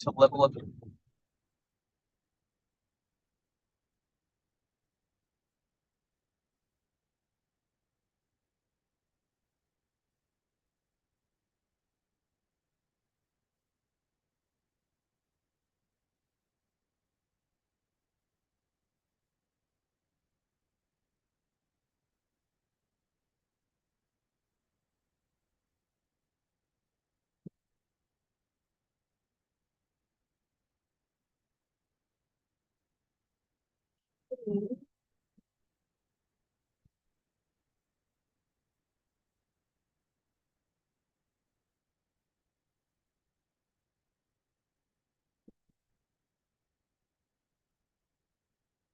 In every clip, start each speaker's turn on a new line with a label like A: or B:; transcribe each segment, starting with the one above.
A: to level up.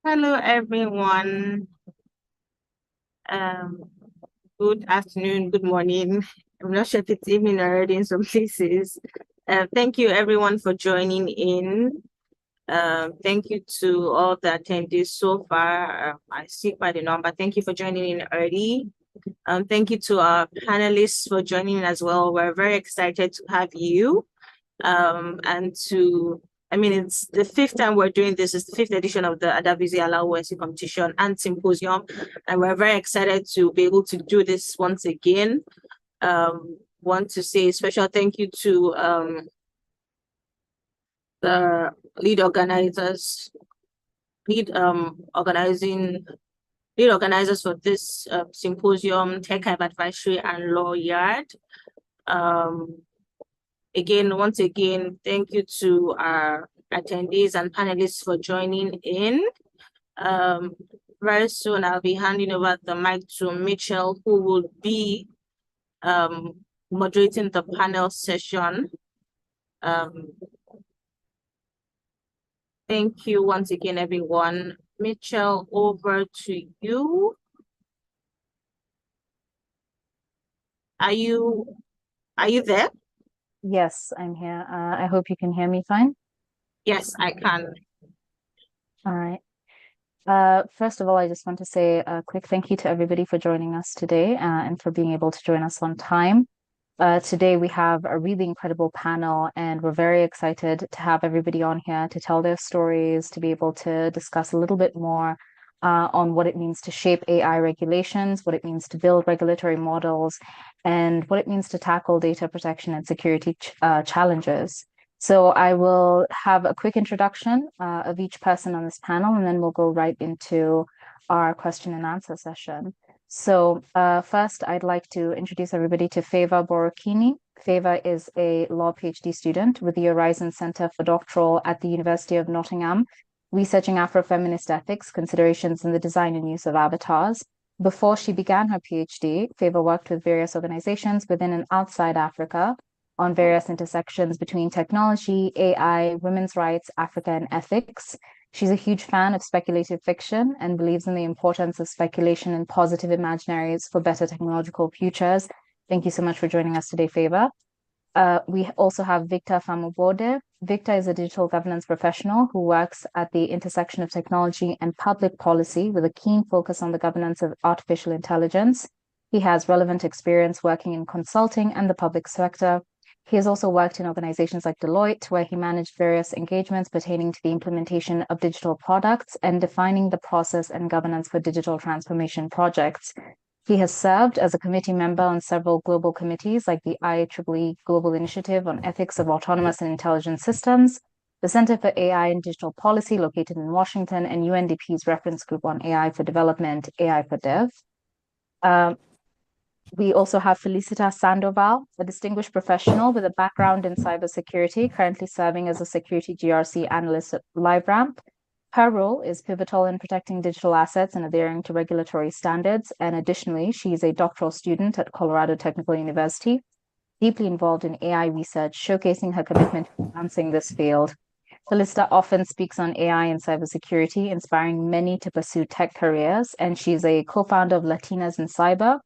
B: Hello, everyone. Um, Good afternoon, good morning. I'm not sure if it's evening already in some places. Thank you, everyone, for joining in. Thank you to all the attendees so far. I see quite a number. Thank you for joining in early. Thank you to our panelists for joining in as well. We're very excited to have you. And to, I mean, it's the fifth time we're doing this. It's the fifth edition of the Adavize Alao competition and symposium, and we're very excited to be able to do this once again. Want to say a special thank you to the lead organizers, lead organizing lead organizers for this symposium, Tech Hive Advisory and Law Yard. Again, once again, thank you to our attendees and panelists for joining in. Very soon, I'll be handing over the mic to Mitchell, who will be moderating the panel session. Thank you once again, everyone. Mitchell, over to you. Are you there?
C: Yes, I'm here. I hope you can hear me fine.
B: Yes, I can.
C: All right. First of all, I just want to say a quick thank you to everybody for joining us today and for being able to join us on time. Today, we have a really incredible panel, and we're very excited to have everybody on here to tell their stories, to be able to discuss a little bit more on what it means to shape AI regulations, what it means to build regulatory models, and what it means to tackle data protection and security challenges. So I will have a quick introduction of each person on this panel, and then we'll go right into our question and answer session. So first, I'd like to introduce everybody to Favour Borokini. Favour is a law PhD student with the Horizon Centre for Doctoral at the University of Nottingham, researching Afrofeminist ethics, considerations in the design and use of avatars. Before she began her PhD, Favour worked with various organizations within and outside Africa on various intersections between technology, AI, women's rights, Africa, and ethics. She's a huge fan of speculative fiction and believes in the importance of speculation and positive imaginaries for better technological futures. Thank you so much for joining us today, Favour. We also have Victor Famobode. Victor is a digital governance professional who works at the intersection of technology and public policy with a keen focus on the governance of artificial intelligence. He has relevant experience working in consulting and the public sector. He has also worked in organizations like Deloitte, where he managed various engagements pertaining to the implementation of digital products and defining the process and governance for digital transformation projects. He has served as a committee member on several global committees like the IEEE Global Initiative on Ethics of Autonomous and Intelligent Systems, the Center for AI and Digital Policy located in Washington, and UNDP's Reference Group on AI for Development, AI for Dev. We also have Felicita Sandoval, a distinguished professional with a background in cybersecurity, currently serving as a security GRC analyst at LiveRamp. Her role is pivotal in protecting digital assets and adhering to regulatory standards. And additionally, she is a doctoral student at Colorado Technical University, deeply involved in AI research, showcasing her commitment to advancing this field. Felicita often speaks on AI and cybersecurity, inspiring many to pursue tech careers. And she's a co-founder of Latinas in Cyber,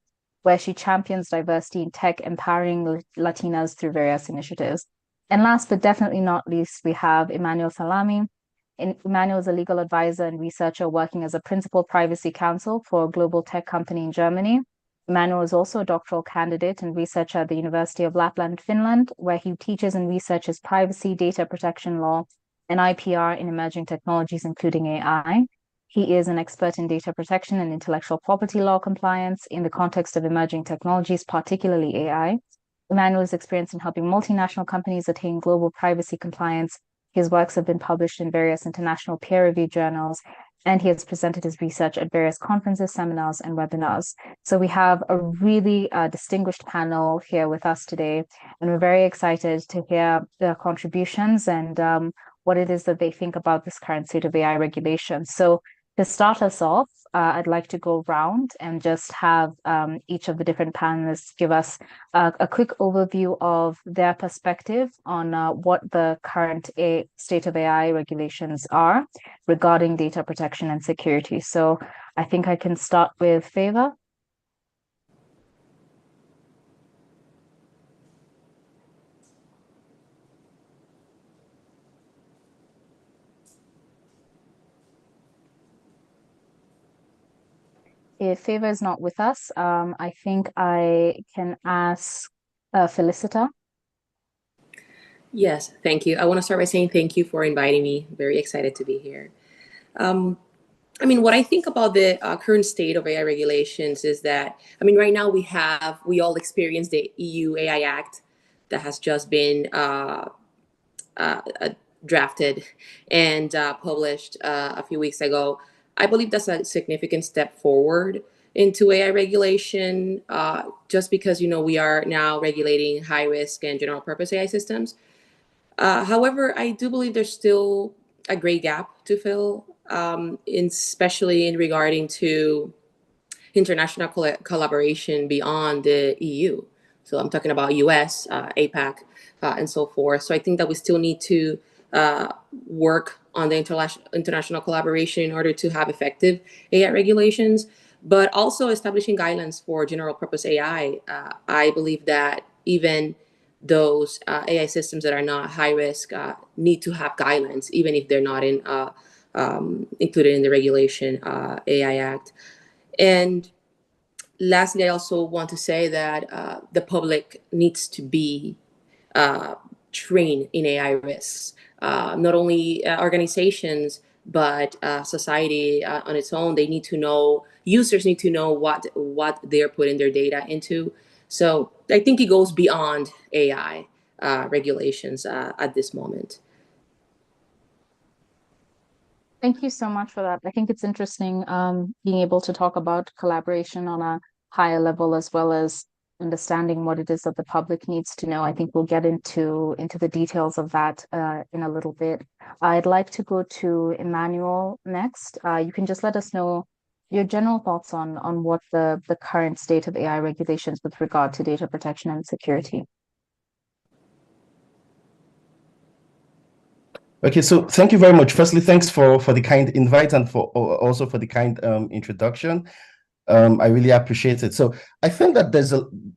C: where she champions diversity in tech, empowering Latinas through various initiatives. And last but definitely not least, we have Emmanuel Salami. Emmanuel is a legal advisor and researcher working as a principal privacy counsel for a global tech company in Germany. Emmanuel is also a doctoral candidate and researcher at the University of Lapland, Finland, where he teaches and researches privacy, data protection law, and IPR in emerging technologies, including AI. He is an expert in data protection and intellectual property law compliance in the context of emerging technologies, particularly AI. Emmanuel's experience in helping multinational companies attain global privacy compliance. His works have been published in various international peer-reviewed journals, and he has presented his research at various conferences, seminars, and webinars. So we have a really distinguished panel here with us today, and we're very excited to hear their contributions and what it is that they think about this current state of AI regulation. So to start us off, I'd like to go round and just have each of the different panelists give us a quick overview of their perspective on what the current state of AI regulations are regarding data protection and security. So I think I can start with Favor. If Favor is not with us, I think I can ask Felicita.
A: Yes, thank you. I want to start by saying thank you for inviting me. Very excited to be here. What I think about the current state of AI regulations is that, right now we all experience the EU AI Act that has just been drafted and published a few weeks ago. I believe that's a significant step forward into AI regulation, just because, we are now regulating high risk and general purpose AI systems. However, I do believe there's still a great gap to fill, especially in regarding to international collaboration beyond the EU. So I'm talking about US, APAC, and so forth. So I think that we still need to work on the international collaboration in order to have effective AI regulations, but also establishing guidelines for general purpose AI. I believe that even those AI systems that are not high risk need to have guidelines, even if they're not included in the regulation AI Act. And lastly, I also want to say that the public needs to be trained in AI risks. Not only organizations, but society on its own. They need to know. Users need to know what they're putting their data into. So I think it goes beyond AI regulations at this moment.
C: Thank you so much for that. I think it's interesting being able to talk about collaboration on a higher level, as well as understanding what it is that the public needs to know. I think we'll get into the details of that in a little bit. I'd like to go to Emmanuel next. You can just let us know your general thoughts on what the current state of AI regulations with regard to data protection and security.
D: Okay, so thank you very much. Firstly, thanks for the kind invite and also for the kind introduction. I really appreciate it. So I think that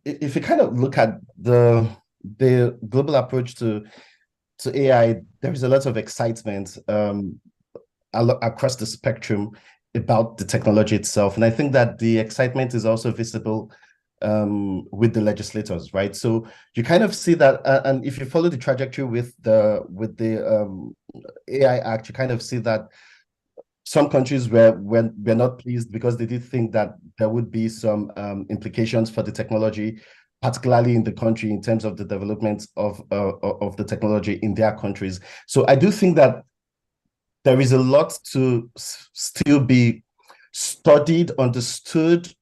D: if you kind of look at the global approach to AI, there is a lot of excitement across the spectrum about the technology itself, and I think that the excitement is also visible with the legislators, right? So you kind of see that, and if you follow the trajectory with the AI Act, you kind of see that some countries were not pleased because they did think that there would be some implications for the technology, particularly in the country in terms of the development of the technology in their countries. So I do think that there is a lot to still be studied, understood,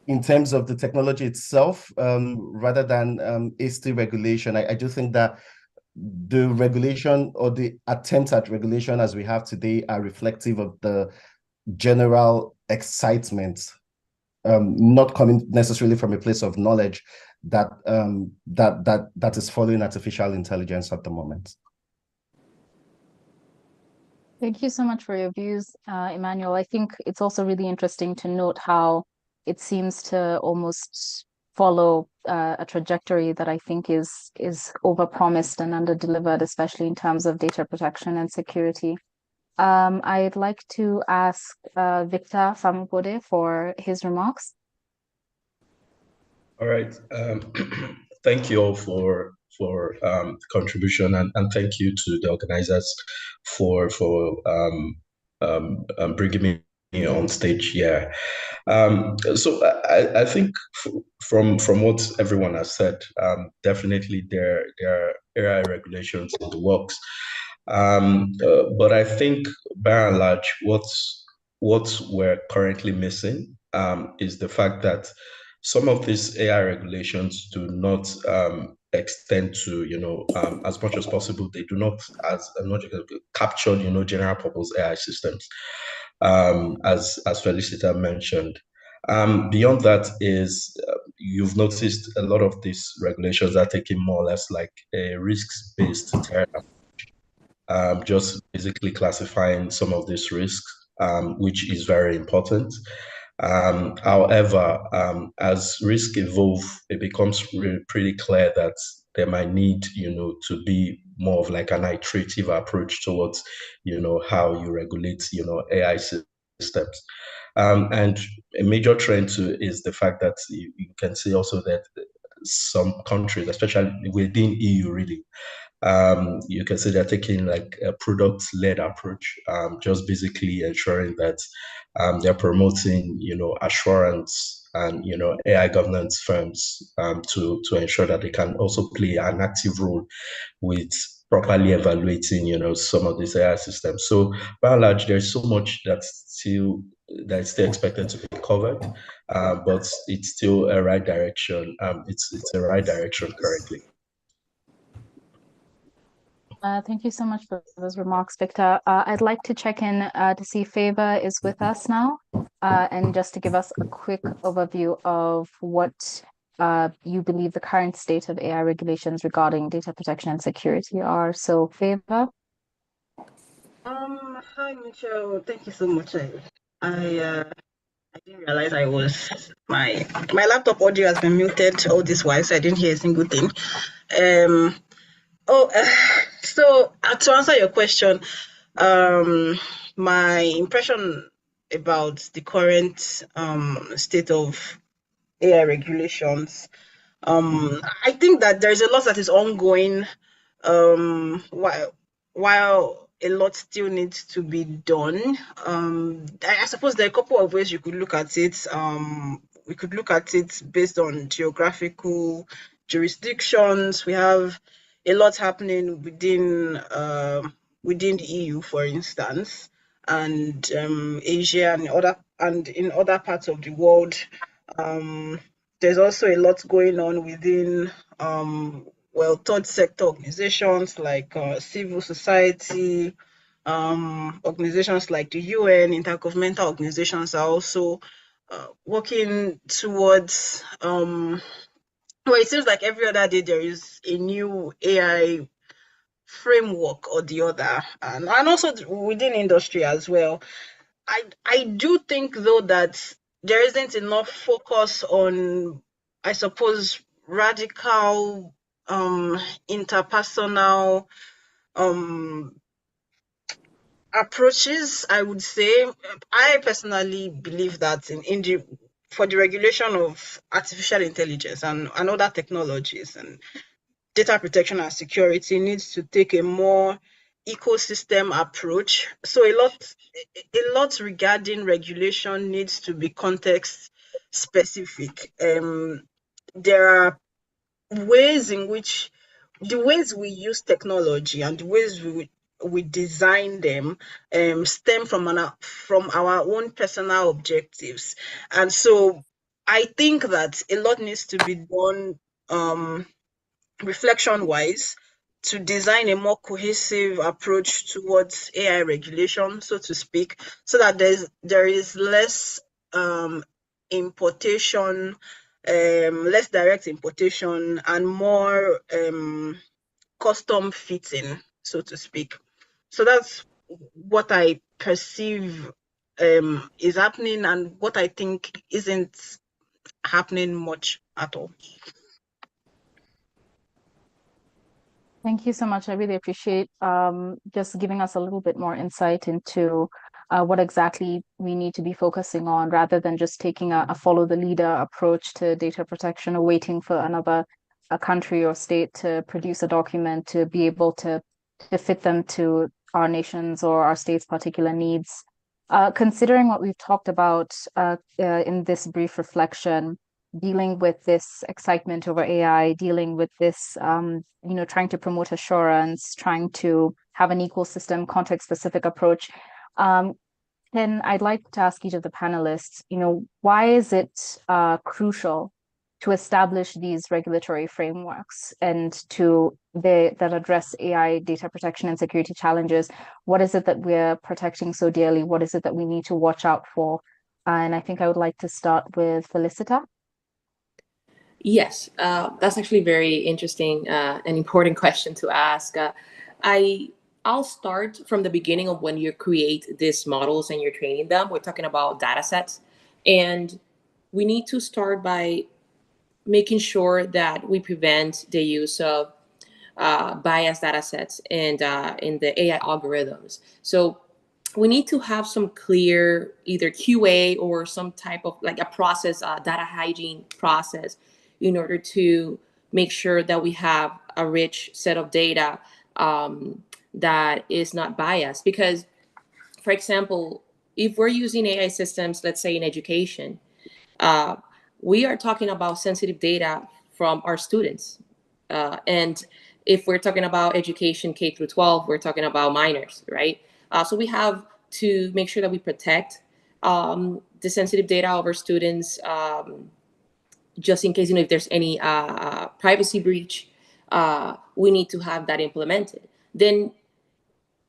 D: in terms of the technology itself, rather than hasty regulation. I do think that the regulation or the attempts at regulation as we have today are reflective of the general excitement, not coming necessarily from a place of knowledge that is following artificial intelligence at the moment.
C: Thank you so much for your views, Emmanuel. I think it's also really interesting to note how it seems to almost follow a trajectory that I think is overpromised and underdelivered, especially in terms of data protection and security. I'd like to ask Victor Famubode for his remarks.
E: All right. Thank you all for contribution, and thank you to the organizers for bringing me on stage here. So I think from what everyone has said, definitely there are AI regulations in the works. But I think by and large, what we're currently missing is the fact that some of these AI regulations do not extend to, as much as possible, they do not capture, general purpose AI systems, as Felicita mentioned. Beyond that is you've noticed a lot of these regulations are taking more or less like a risks-based just basically classifying some of these risks, which is very important. However, as risk evolve, it becomes pretty clear that there might need, to be more of like an iterative approach towards, how you regulate, AI systems. And a major trend too is the fact that you can see also that some countries, especially within EU, really, you can see they're taking like a product-led approach, just basically ensuring that they're promoting, assurance and AI governance firms to ensure that they can also play an active role with properly evaluating, some of these AI systems. So by and large, there's so much that's still expected to be covered, but it's still a right direction. It's a right direction currently.
C: Thank you so much for those remarks, Victor. I'd like to check in to see if Favor is with us now, and just to give us a quick overview of what you believe the current state of AI regulations regarding data protection and security are. So, Favor.
F: Hi, Michelle. Thank you so much. I didn't realize my laptop audio has been muted all this while, so I didn't hear a single thing. So to answer your question, my impression about the current state of AI regulations, I think that there's a lot that is ongoing, while a lot still needs to be done. I suppose there are a couple of ways you could look at it. We could look at it based on geographical jurisdictions. We have a lot happening within the EU, for instance, and Asia and in other parts of the world. There's also a lot going on within third sector organizations like civil society, organizations like the UN, intergovernmental organizations are also working towards it seems like every other day there is a new AI framework or the other, and also within industry as well. I do think though that there isn't enough focus on, I suppose, radical interpersonal approaches. I would say I personally believe that for the regulation of artificial intelligence and other technologies and data protection and security needs to take a more ecosystem approach. So a lot regarding regulation needs to be context specific. There are ways in which the ways we use technology and the ways we design them stem from our own personal objectives, and so I think that a lot needs to be done reflection wise to design a more cohesive approach towards AI regulation, so to speak, so that there is less importation, less direct importation, and more custom fitting, so to speak. So that's what I perceive is happening, and what I think isn't happening much at all.
C: Thank you so much. I really appreciate just giving us a little bit more insight into what exactly we need to be focusing on rather than just taking a follow the leader approach to data protection or waiting for another a country or state to produce a document to be able to fit them to our nation's or our state's particular needs. Considering what we've talked about in this brief reflection, dealing with this excitement over AI, dealing with this, trying to promote assurance, trying to have an ecosystem context-specific approach. Then I'd like to ask each of the panelists, why is it crucial to establish these regulatory frameworks and that address AI data protection and security challenges? What is it that we're protecting so dearly? What is it that we need to watch out for? And I think I would like to start with Felicita.
A: Yes, that's actually very interesting and important question to ask. I'll start from the beginning of when you create these models and you're training them. We're talking about data sets, and we need to start by making sure that we prevent the use of biased data sets and in the AI algorithms. So we need to have some clear either QA or some type of like a process, data hygiene process, in order to make sure that we have a rich set of data that is not biased. Because, for example, if we're using AI systems, let's say in education, we are talking about sensitive data from our students. And if we're talking about education K through 12, we're talking about minors, right? So we have to make sure that we protect the sensitive data of our students, just in case, if there's any privacy breach, we need to have that implemented. Then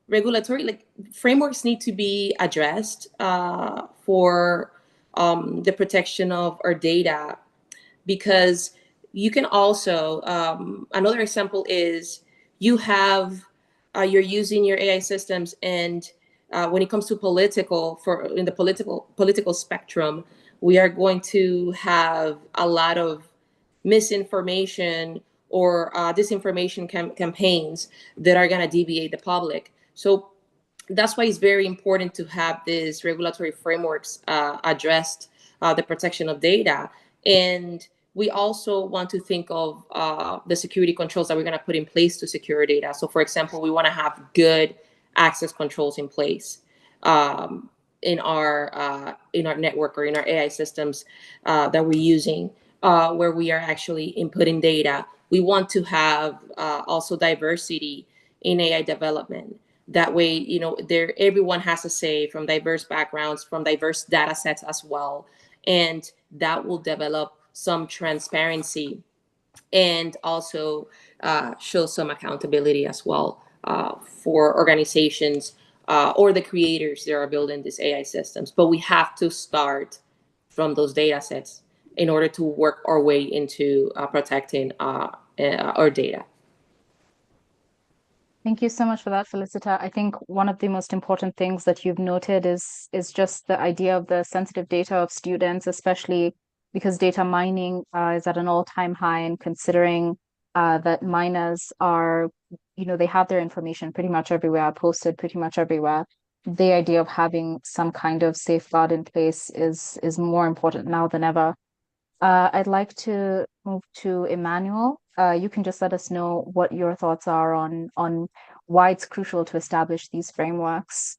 A: regulatory frameworks need to be addressed for the protection of our data, because you can also another example is you're using your AI systems, and when it comes to in the political spectrum, we are going to have a lot of misinformation or disinformation campaigns that are going to deviate the public. So that's why it's very important to have these regulatory frameworks addressed the protection of data. And we also want to think of the security controls that we're going to put in place to secure data. So, for example, we want to have good access controls in place in our network or in our AI systems that we're using, where we are actually inputting data. We want to have also diversity in AI development. That way, everyone has a say, from diverse backgrounds, from diverse data sets as well. And that will develop some transparency and also show some accountability as well for organizations or the creators that are building these AI systems. But we have to start from those data sets in order to work our way into protecting our data.
C: Thank you so much for that, Felicita. I think one of the most important things that you've noted is just the idea of the sensitive data of students, especially because data mining is at an all-time high, and considering that miners are, they have their information pretty much everywhere, posted pretty much everywhere. The idea of having some kind of safeguard in place is more important now than ever. I'd like to move to Emmanuel. You can just let us know what your thoughts are on why it's crucial to establish these frameworks.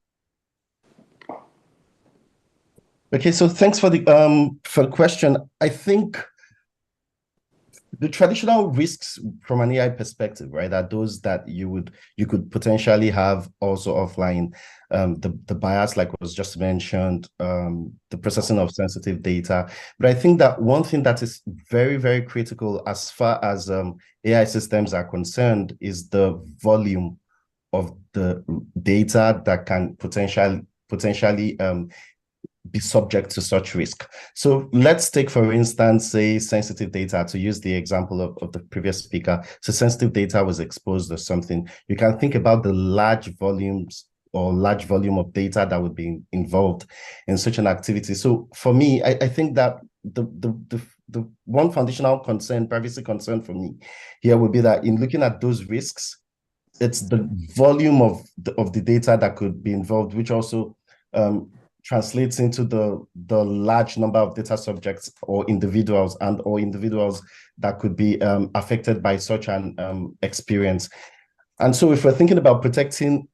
D: Okay, so thanks for the question. I think the traditional risks from an AI perspective, right, are those that you could potentially have also offline. The bias, like was just mentioned, the processing of sensitive data. But I think that one thing that is very, very critical as far as AI systems are concerned is the volume of the data that can potentially be subject to such risk. So let's take, for instance, say sensitive data, to use the example of the previous speaker. So sensitive data was exposed or something. You can think about the large volume of data that would be involved in such an activity. So for me, I think that the one foundational concern, privacy concern for me here would be that in looking at those risks, it's the volume of the data that could be involved, which also translates into the large number of data subjects or individuals that could be affected by such an experience. And so if we're thinking about protecting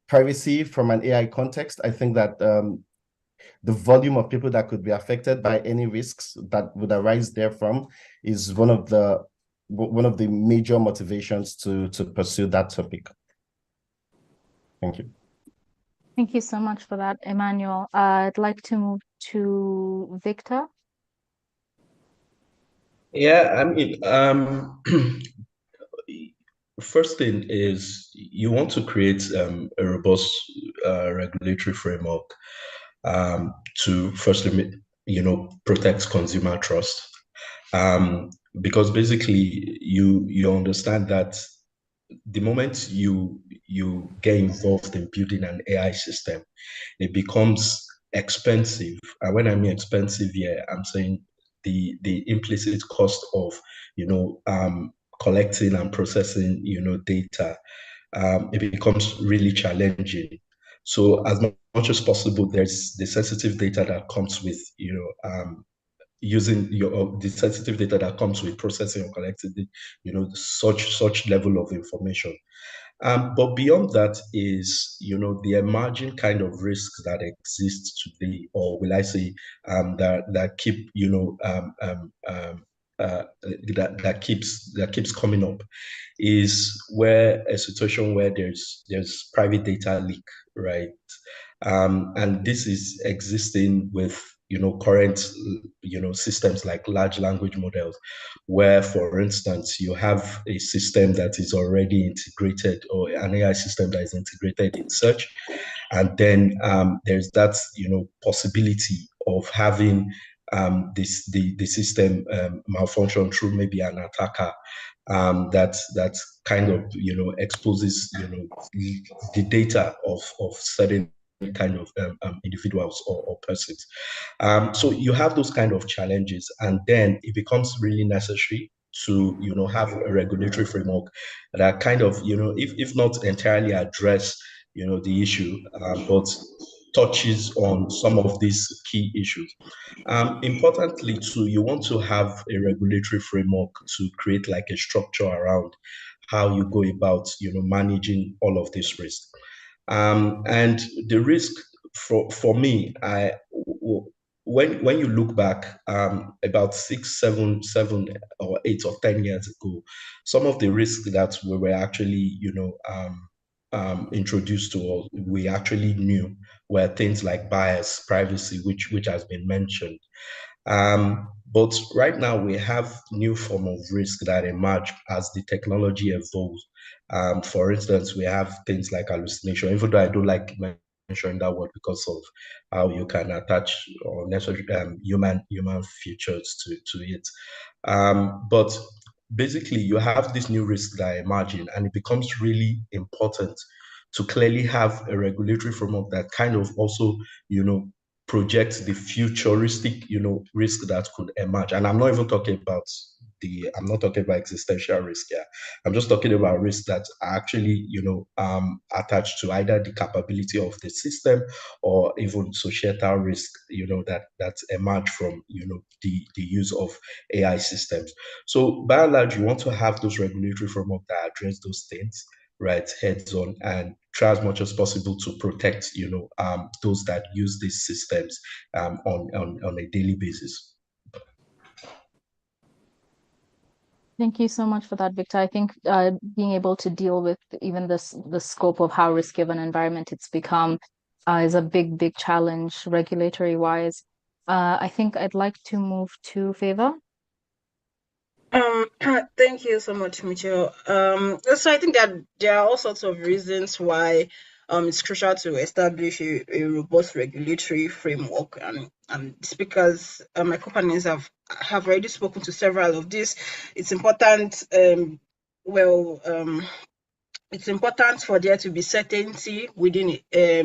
D: privacy from an AI context, I think that the volume of people that could be affected by any risks that would arise therefrom is one of the major motivations to pursue that topic. Thank you.
C: Thank you so much for that, Emmanuel. I'd like to move to Victor.
E: Yeah, I mean, first thing is you want to create a robust regulatory framework to firstly, protect consumer trust. Because basically you understand that the moment you get involved in building an AI system, it becomes expensive. And when I mean expensive here, I'm saying the implicit cost of collecting and processing data, it becomes really challenging. So as much as possible, there's the sensitive data that comes with using the sensitive data that comes with processing or collecting such level of information. But beyond that is, the emerging kind of risks that exist today, or will I say, that keep, that keeps coming up, is where a situation where there's private data leak, right? And this is existing with current systems like large language models, where, for instance, you have a system that is already integrated, or an AI system that is integrated in search, and then there's that possibility of having the system malfunction through maybe an attacker that kind of exposes the data of certain kind of individuals or persons. So you have those kind of challenges, and then it becomes really necessary to have a regulatory framework that kind of if not entirely address the issue, but touches on some of these key issues. Importantly, too, you want to have a regulatory framework to create like a structure around how you go about managing all of this risk. And the risk for me, when you look back about 6, 7, 7 or 8 or 10 years ago, some of the risks that we were actually introduced to, or we actually knew, were things like bias, privacy, which has been mentioned. But right now we have new form of risk that emerge as the technology evolves. For instance, we have things like hallucination, even though I don't like mentioning that word because of how you can attach or necessary human features to it. But basically, you have this new risk that emerging, and it becomes really important to clearly have a regulatory framework that kind of also, project the futuristic, risk that could emerge. And I'm not even talking about I'm not talking about existential risk here. I'm just talking about risks that are actually, attached to either the capability of the system or even societal risk, that emerge from, the use of AI systems. So by and large, you want to have those regulatory framework that address those things, right, heads on, and try as much as possible to protect those that use these systems on a daily basis.
C: Thank you so much for that, Victor. I think being able to deal with even the scope of how risky of an environment it's become is a big challenge regulatory wise. I think I'd like to move to Favor.
F: Thank you so much, Michelle. So I think that there are all sorts of reasons why it's crucial to establish a robust regulatory framework, and it's because my companies have already spoken to several of these. It's important. It's important for there to be certainty within a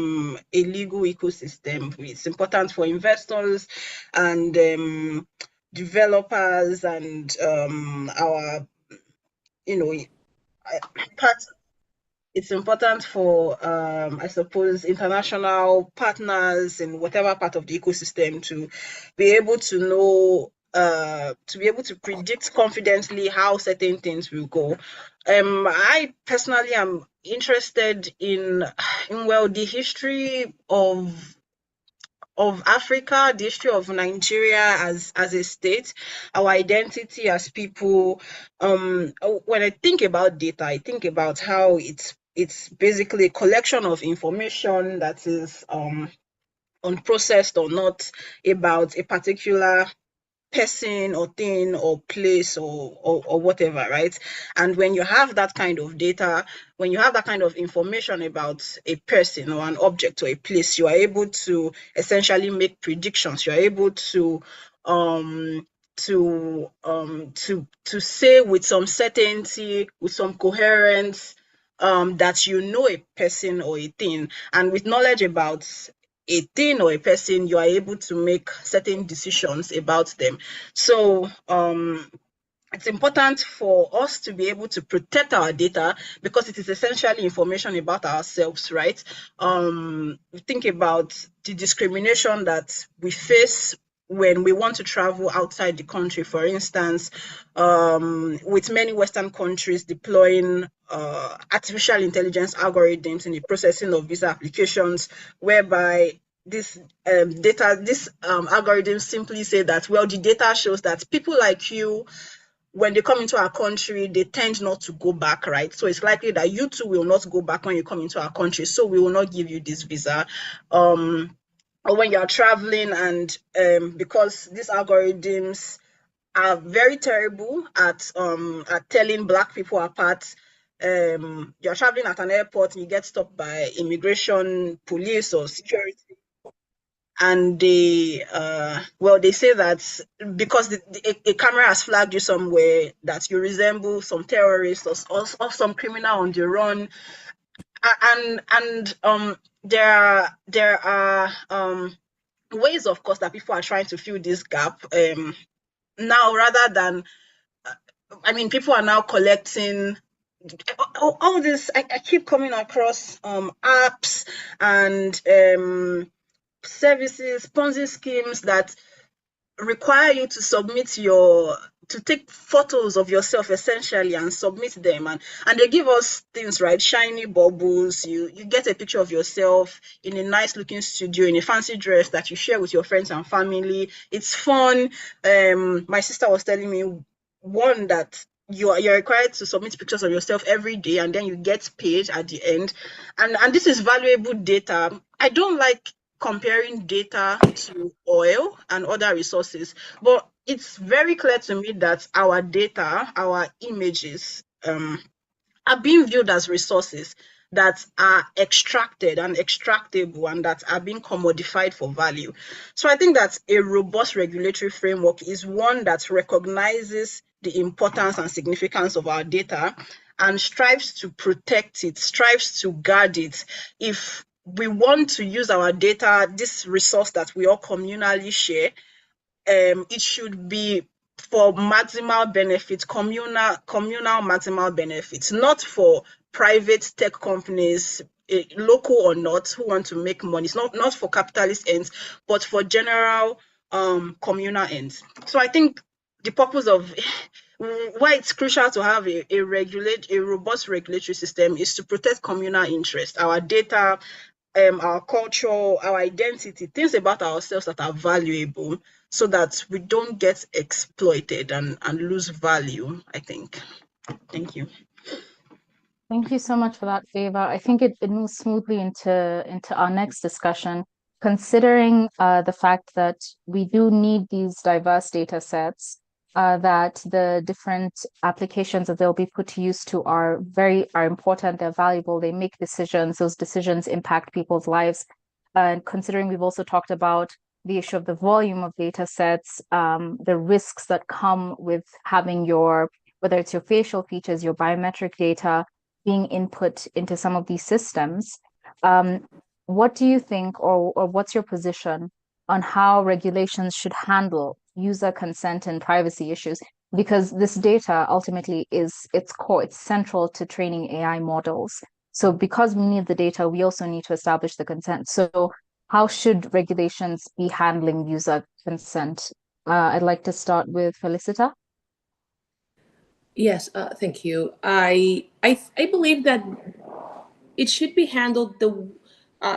F: legal ecosystem. It's important for investors and developers and our part it's important for, I suppose, international partners in whatever part of the ecosystem to be able to know, to be able to predict confidently how certain things will go. I personally am interested in well, the history of Africa, the history of Nigeria as a state, our identity as people. When I think about data, I think about how it's basically a collection of information that is unprocessed or not about a particular person or thing or place or whatever, right? And when you have that kind of data, when you have that kind of information about a person or an object or a place, you are able to essentially make predictions. You're able um to say with some certainty, with some coherence, that you know a person or a thing. And with knowledge about a thing or a person, you are able to make certain decisions about them. So it's important for us to be able to protect our data because it is essentially information about ourselves, right? Think about the discrimination that we face when we want to travel outside the country, for instance, with many Western countries deploying artificial intelligence algorithms in the processing of visa applications, whereby this algorithms simply say that, well, the data shows that people like you, when they come into our country, they tend not to go back, right? So it's likely that you too will not go back when you come into our country. So we will not give you this visa. Or when you're traveling and because these algorithms are very terrible at telling Black people apart. You're traveling at an airport and you get stopped by immigration police or security, and they they say that because a camera has flagged you somewhere that you resemble some terrorist or some criminal on the run, and there are ways, of course, that people are trying to fill this gap now, rather than people are now collecting all this. I keep coming across apps and services, Ponzi schemes that require you to take photos of yourself essentially and submit them, and they give us things, right? Shiny bubbles. You get a picture of yourself in a nice looking studio in a fancy dress that you share with your friends and family. It's fun. My sister was telling me one that you're required to submit pictures of yourself every day, and then you get paid at the end, and this is valuable data. I don't like comparing data to oil and other resources, but it's very clear to me that our data, our images, are being viewed as resources that are extracted and extractable and that are being commodified for value. So I think that a robust regulatory framework is one that recognizes the importance and significance of our data and strives to protect it, strives to guard it. If we want to use our data, this resource that we all communally share, it should be for maximal benefits, communal maximal benefits, not for private tech companies, local or not, who want to make money. It's not for capitalist ends, but for general communal ends. So I think the purpose of why it's crucial to have a robust regulatory system is to protect communal interest, our data, our culture, our identity, things about ourselves that are valuable, so that we don't get exploited and lose value, I think. Thank you.
C: Thank you so much for that, Favor. I think it moves smoothly into our next discussion, considering the fact that we do need these diverse data sets, that the different applications that they'll be put to use to are important, they're valuable, they make decisions, those decisions impact people's lives. And considering we've also talked about the issue of the volume of data sets, the risks that come with having whether it's your facial features, your biometric data, being input into some of these systems. What do you think, or what's your position on how regulations should handle user consent and privacy issues? Because this data ultimately is its core, it's central to training AI models. So because we need the data, we also need to establish the consent. So how should regulations be handling user consent? I'd like to start with Felicita.
A: Yes, thank you. I believe that it should be handled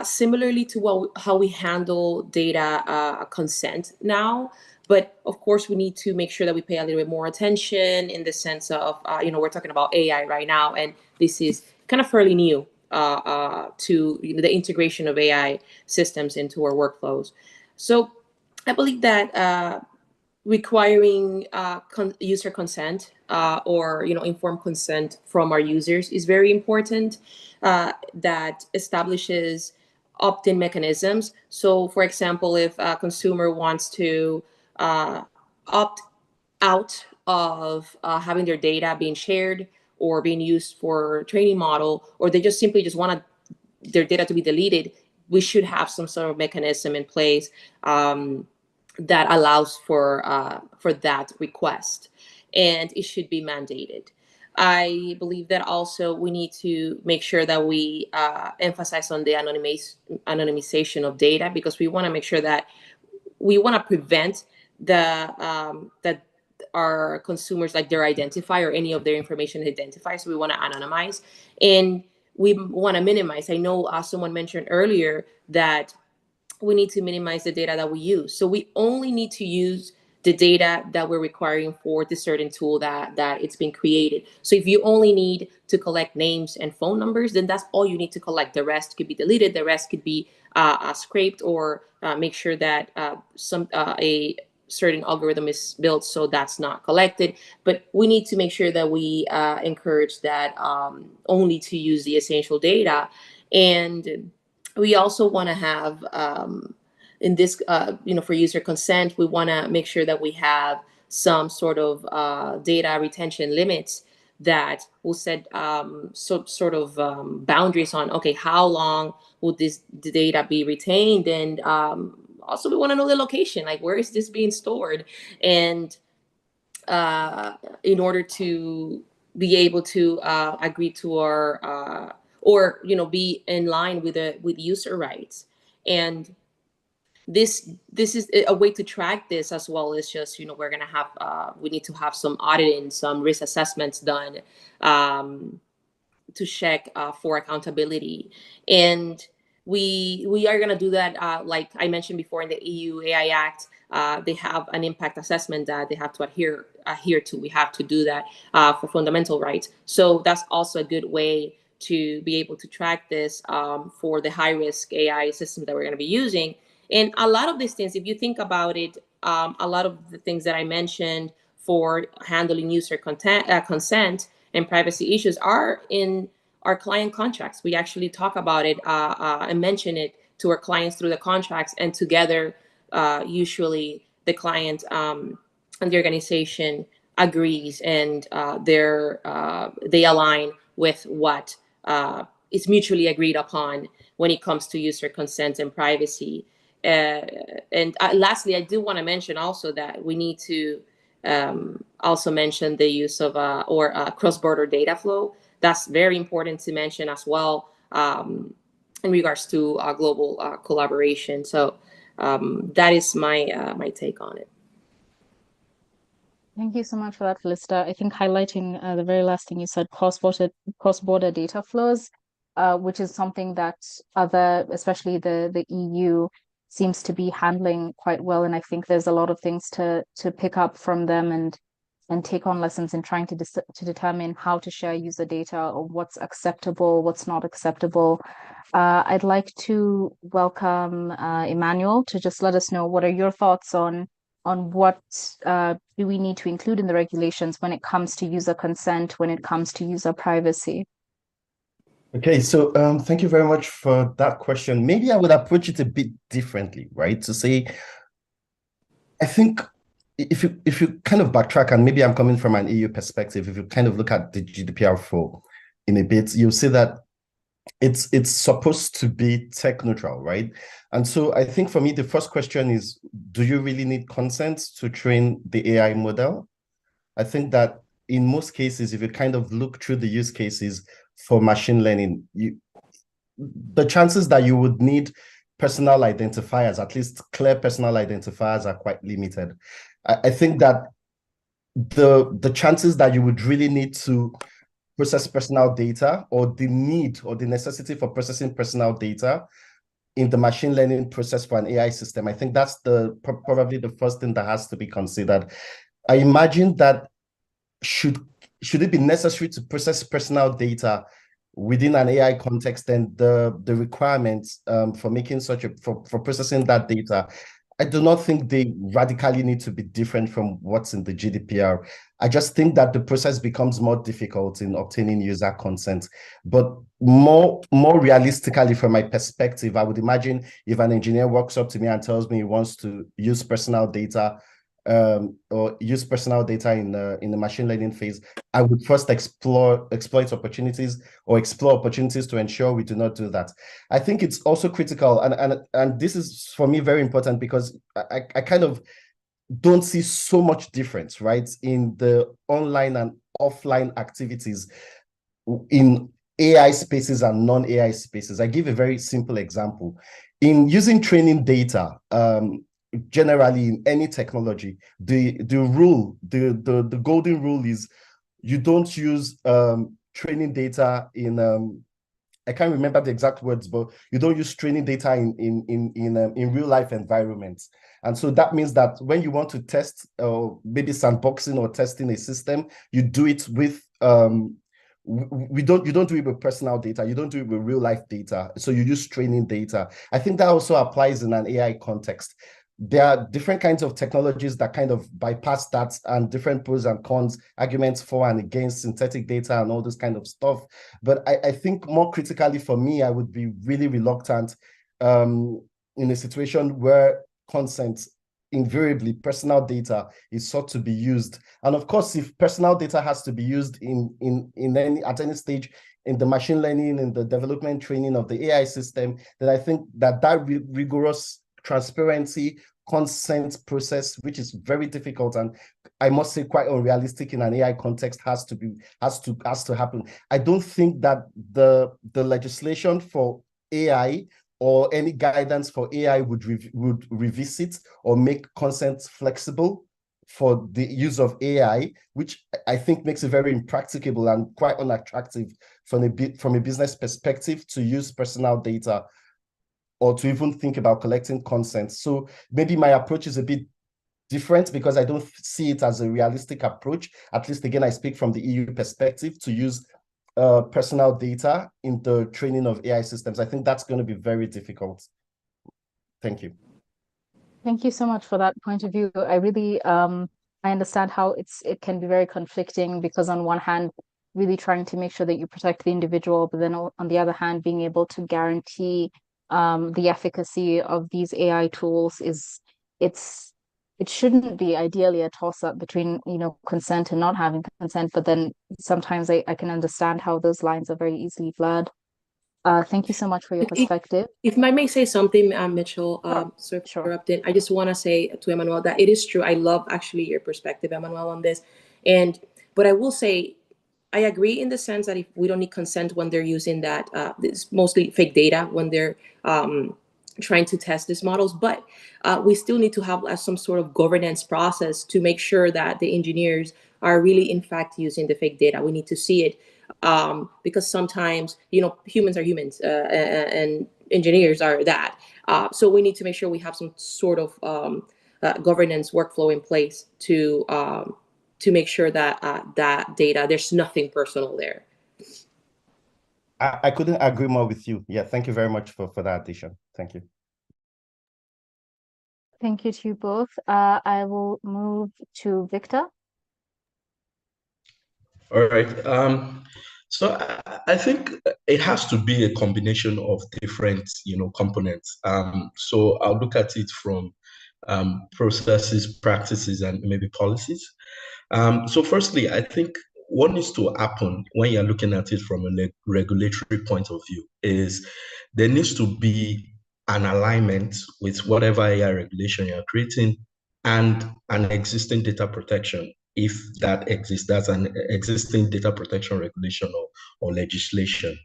A: similarly to how we handle data consent now. But of course, we need to make sure that we pay a little bit more attention in the sense of, we're talking about AI right now, and this is kind of fairly new to the integration of AI systems into our workflows. So I believe that requiring user consent or informed consent from our users is very important. That establishes opt-in mechanisms. So, for example, if a consumer wants to opt out of having their data being shared or being used for training model, or they just simply just want their data to be deleted, we should have some sort of mechanism in place that allows for that request, and it should be mandated. I believe that also we need to make sure that we emphasize on the anonymization of data, because we want to make sure that we want to prevent that our consumers, like their identifier or any of their information identifies. So we want to anonymize, and we want to minimize. I know someone mentioned earlier that we need to minimize the data that we use. So we only need to use the data that we're requiring for the certain tool that it's been created. So if you only need to collect names and phone numbers, then that's all you need to collect. The rest could be deleted. The rest could be scraped, or make sure that a certain algorithm is built so that's not collected. But we need to make sure that we encourage that only to use the essential data. And we also want to have in this for user consent, we want to make sure that we have some sort of data retention limits that will set sort of boundaries on, okay, how long will the data be retained, and also we want to know the location, like where is this being stored, and in order to be able to agree to our or be in line with user rights. And this is a way to track this, as well as just we're gonna have we need to have some auditing, some risk assessments done to check for accountability. And we are going to do that, like I mentioned before, in the EU AI Act. They have an impact assessment that they have to adhere to. We have to do that for fundamental rights. So that's also a good way to be able to track this for the high risk AI systems that we're going to be using. And a lot of these things, if you think about it, a lot of the things that I mentioned for handling user consent and privacy issues are in our client contracts. We actually talk about it and mention it to our clients through the contracts, and together, usually the client and the organization agrees, and they align with what is mutually agreed upon when it comes to user consent and privacy. And lastly, I do want to mention also that we need to also mention the use of cross-border data flow. That's very important to mention as well in regards to global collaboration. So that is my take on it.
C: Thank you so much for that, Felicita. I think highlighting the very last thing you said, cross-border data flows, which is something that especially the EU, seems to be handling quite well. And I think there's a lot of things to pick up from them and take on lessons in trying to determine how to share user data, or what's acceptable, what's not acceptable. I'd like to welcome Emmanuel to just let us know, what are your thoughts on what do we need to include in the regulations when it comes to user consent, when it comes to user privacy?
D: Okay, so thank you very much for that question. Maybe I would approach it a bit differently, right? To say, I think if you kind of backtrack, and maybe I'm coming from an EU perspective, if you kind of look at the GDPR4 in a bit, you'll see that it's supposed to be tech neutral, right? And so I think for me, the first question is, do you really need consent to train the AI model? I think that in most cases, if you kind of look through the use cases, for machine learning, the chances that you would need personal identifiers, at least clear personal identifiers, are quite limited. I think that the chances that you would really need to process personal data, or the need or the necessity for processing personal data in the machine learning process for an AI system, I think that's probably the first thing that has to be considered. I imagine that should it be necessary to process personal data within an AI context, then the requirements for making for processing that data, I do not think they radically need to be different from what's in the GDPR. I just think that the process becomes more difficult in obtaining user consent. But more realistically, from my perspective, I would imagine if an engineer walks up to me and tells me he wants to use personal data, or use personal data in the machine learning phase, I would first exploit opportunities, or explore opportunities to ensure we do not do that. I think it's also critical, and this is for me very important, because I kind of don't see so much difference, right, in the online and offline activities in AI spaces and non-AI spaces. I give a very simple example. In using training data, generally in any technology, the golden rule is you don't use training data in I can't remember the exact words, but you don't use training data in real life environments. And so that means that when you want to test, maybe sandboxing or testing a system, you do it with you don't do it with personal data, you don't do it with real life data. So you use training data. I think that also applies in an AI context. There are different kinds of technologies that kind of bypass that, and different pros and cons, arguments for and against synthetic data and all this kind of stuff. But I think more critically for me, I would be really reluctant in a situation where consent, invariably personal data, is sought to be used. And of course, if personal data has to be used at any stage in the machine learning, in the development training of the AI system, then I think that rigorous transparency consent process, which is very difficult and I must say quite unrealistic in an AI context, has to happen. I don't think that the legislation for AI or any guidance for AI would revisit or make consent flexible for the use of AI, which I think makes it very impracticable and quite unattractive from a business perspective to use personal data or to even think about collecting consent. So maybe my approach is a bit different, because I don't see it as a realistic approach. At least, again, I speak from the EU perspective, to use personal data in the training of AI systems. I think that's going to be very difficult. Thank you.
C: Thank you so much for that point of view. I really I understand how it can be very conflicting, because on one hand, really trying to make sure that you protect the individual, but then on the other hand, being able to guarantee the efficacy of these AI tools it shouldn't be ideally a toss-up between, consent and not having consent, but then sometimes I can understand how those lines are very easily blurred. Thank you so much for your perspective.
A: If I may say something, Mitchell, sorry for interrupting. I just want to say to Emmanuel that it is true. I love actually your perspective, Emmanuel, on this. But I will say, I agree in the sense that if we don't need consent when they're using that, it's mostly fake data when they're trying to test these models, but we still need to have some sort of governance process to make sure that the engineers are really, in fact, using the fake data. We need to see it because sometimes, humans are humans and engineers are that. So we need to make sure we have some sort of governance workflow in place to make sure that that data, there's nothing personal there.
D: I couldn't agree more with you. Yeah, thank you very much for that addition. Thank you.
C: Thank you to you both. I will move to Victor.
E: All right. So I think it has to be a combination of different, components. So I'll look at it from processes, practices, and maybe policies. So firstly, I think what needs to happen when you're looking at it from a regulatory point of view is there needs to be an alignment with whatever AI regulation you're creating and an existing data protection if that exists, that's an existing data protection regulation or legislation.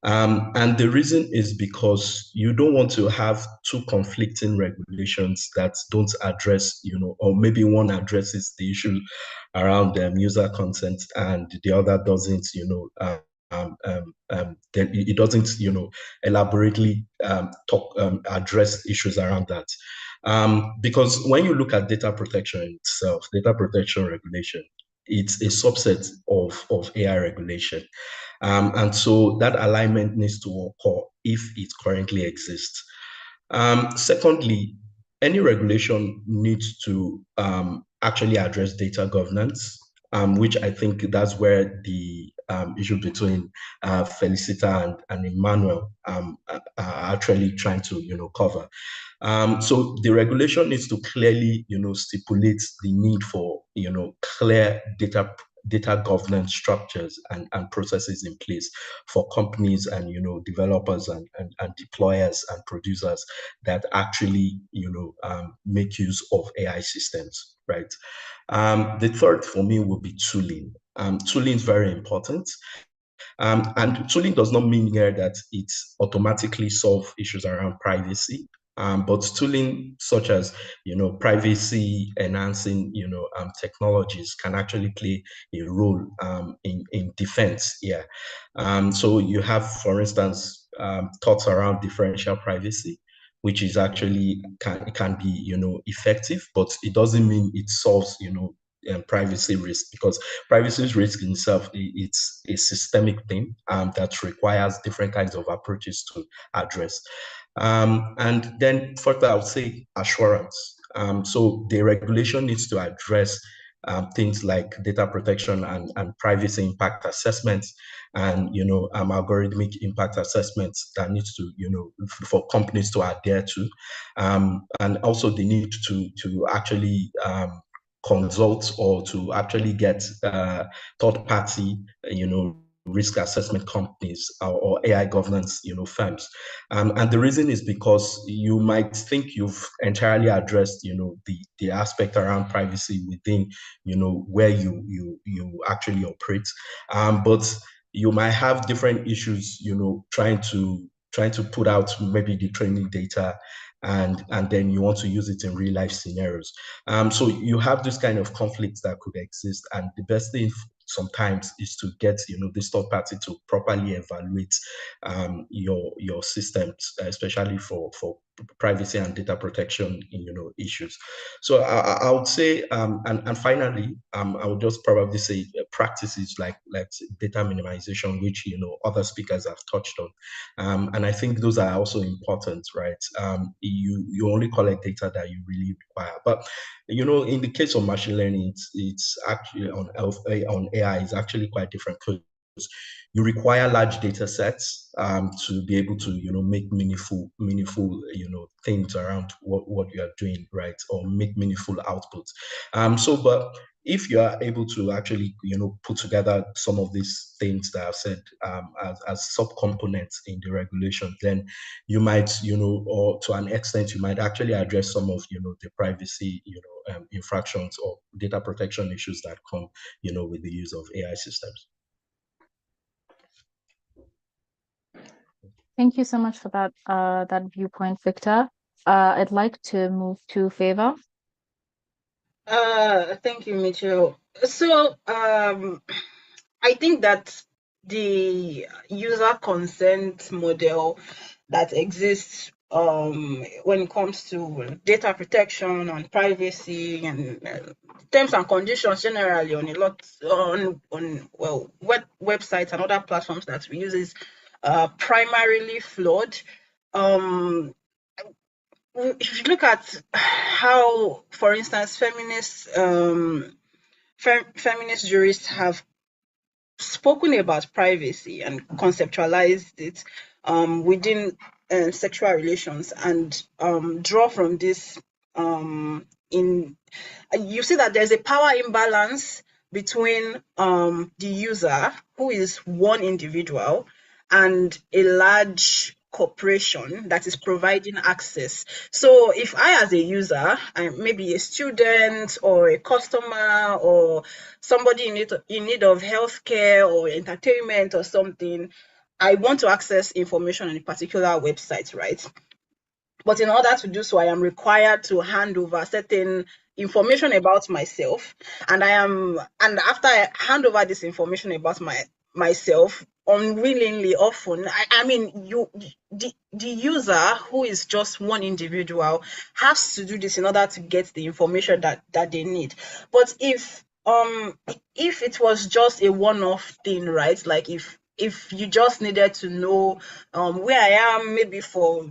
E: And the reason is because you don't want to have two conflicting regulations that don't address, or maybe one addresses the issue around user consent and the other doesn't, then it doesn't, elaborately address issues around that. Because when you look at data protection itself, data protection regulation, it's a subset of AI regulation. And so that alignment needs to occur if it currently exists. Secondly, any regulation needs to actually address data governance, which I think that's where the issue between Felicita and Emmanuel are actually trying to cover. So the regulation needs to clearly stipulate the need for clear data governance structures and processes in place for companies and developers and deployers and producers that actually make use of AI systems, right? The third for me would be tooling. Tooling is very important. And tooling does not mean here that it automatically solves issues around privacy. But tooling such as privacy enhancing technologies can actually play a role in defense. Yeah. So you have, for instance, thoughts around differential privacy, which is actually can be effective, but it doesn't mean it solves privacy risk, because privacy risk in itself, it's a systemic thing that requires different kinds of approaches to address. And then further, I would say assurance. So the regulation needs to address things like data protection and privacy impact assessments and algorithmic impact assessments that needs to for companies to adhere to, and also the need to actually consult or to actually get third party risk assessment companies or AI governance firms. And the reason is because you might think you've entirely addressed the aspect around privacy within where you actually operate, but you might have different issues trying to put out maybe the training data, and then you want to use it in real life scenarios. So you have this kind of conflicts that could exist, and the best thing sometimes is to get this third party to properly evaluate your systems, especially for privacy and data protection issues. So I would say, and finally, I would just probably say practices like data minimization, which other speakers have touched on, and I think those are also important, right? You only collect data that you really require, but in the case of machine learning, it's actually on AI is actually quite different, because you require large data sets to be able to make meaningful things around what you are doing, right, or make meaningful outputs. But if you are able to actually put together some of these things that I've said as subcomponents in the regulation, then you might or to an extent you might actually address some of the privacy infractions or data protection issues that come with the use of AI systems.
C: Thank you so much for that viewpoint, Victor. I'd like to move to Favor.
F: Thank you, Mitchell. So I think that the user consent model that exists when it comes to data protection and privacy and terms and conditions generally on a lot on websites and other platforms that we use is primarily flawed. If you look at how, for instance, feminist jurists have spoken about privacy and conceptualized it within sexual relations, and draw from this you see that there's a power imbalance between the user, who is one individual, and a large corporation that is providing access. So if I, as a user, I'm maybe a student or a customer or somebody in need of healthcare or entertainment or something, I want to access information on a particular website, right? But in order to do so, I am required to hand over certain information about myself. And after I hand over this information about myself, unwillingly often, I mean, the user, who is just one individual, has to do this in order to get the information that they need. But if it was just a one-off thing, right? Like if you just needed to know where I am, maybe for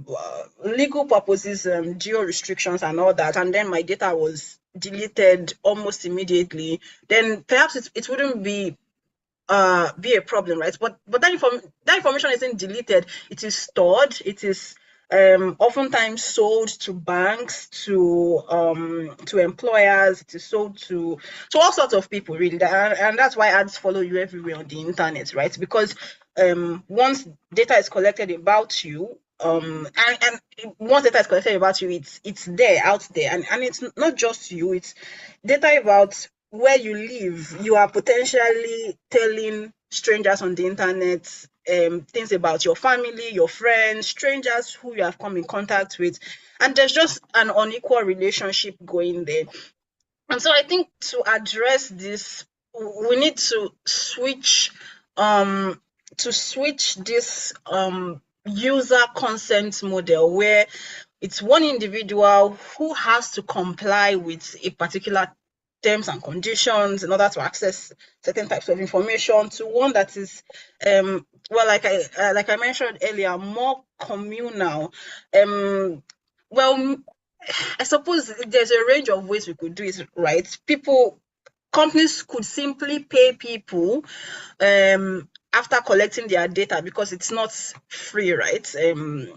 F: legal purposes, geo restrictions and all that, and then my data was deleted almost immediately, then perhaps it wouldn't be a problem, right? But that information isn't deleted. It is stored. It is oftentimes sold to banks, to employers. It is sold to all sorts of people, really. And that's why ads follow you everywhere on the internet, right? Because once data is collected about you, and once data is collected about you, it's there, out there, and it's not just you. It's data about where you live. You are potentially telling strangers on the internet things about your family, your friends, strangers who you have come in contact with, and there's just an unequal relationship going there. And so I think to address this, we need to switch this user consent model, where it's one individual who has to comply with a particular terms and conditions in order to access certain types of information, to one that is like I mentioned earlier, more communal. Well, I suppose there's a range of ways we could do it, right? Companies could simply pay people after collecting their data, because it's not free, right? The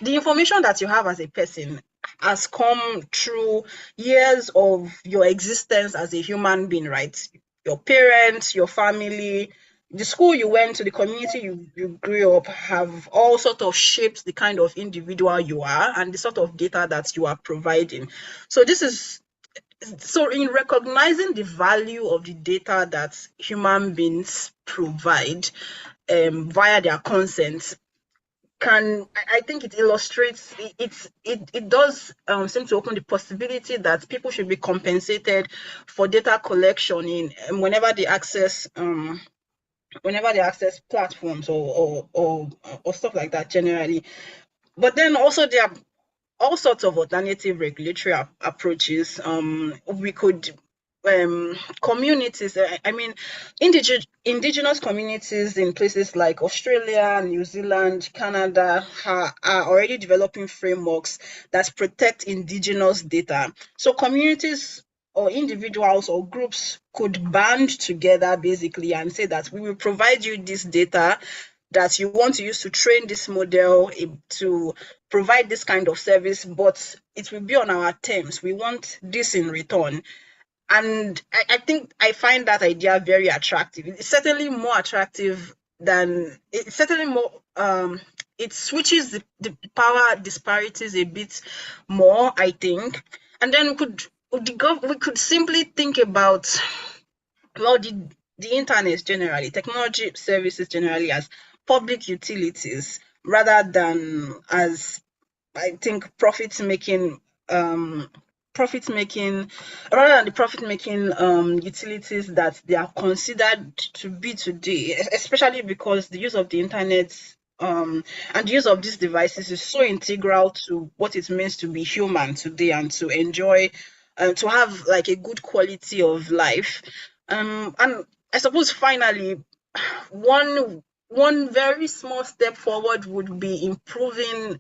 F: information that you have as a person has come through years of your existence as a human being, right? Your parents, your family, the school you went to, the community you grew up, have all sort of shaped the kind of individual you are and the sort of data that you are providing. So in recognizing the value of the data that human beings provide via their consent, I think it illustrates, it does seem to open the possibility that people should be compensated for data collection in whenever they access platforms or stuff like that generally. But then also there are all sorts of alternative regulatory approaches. We could communities, I mean, indigenous communities in places like Australia, New Zealand, Canada are already developing frameworks that protect indigenous data. So communities or individuals or groups could band together basically and say that we will provide you this data that you want to use to train this model, to provide this kind of service, but it will be on our terms. We want this in return. And I think I find that idea very attractive. It's certainly more attractive than, it's certainly more, it switches the power disparities a bit more, I think. And then we could simply think about, well, the internet generally, technology services generally, as public utilities rather than as, I think, profit-making rather than the profit-making utilities that they are considered to be today, especially because the use of the internet and the use of these devices is so integral to what it means to be human today and to enjoy to have like a good quality of life. And I suppose finally, one very small step forward would be improving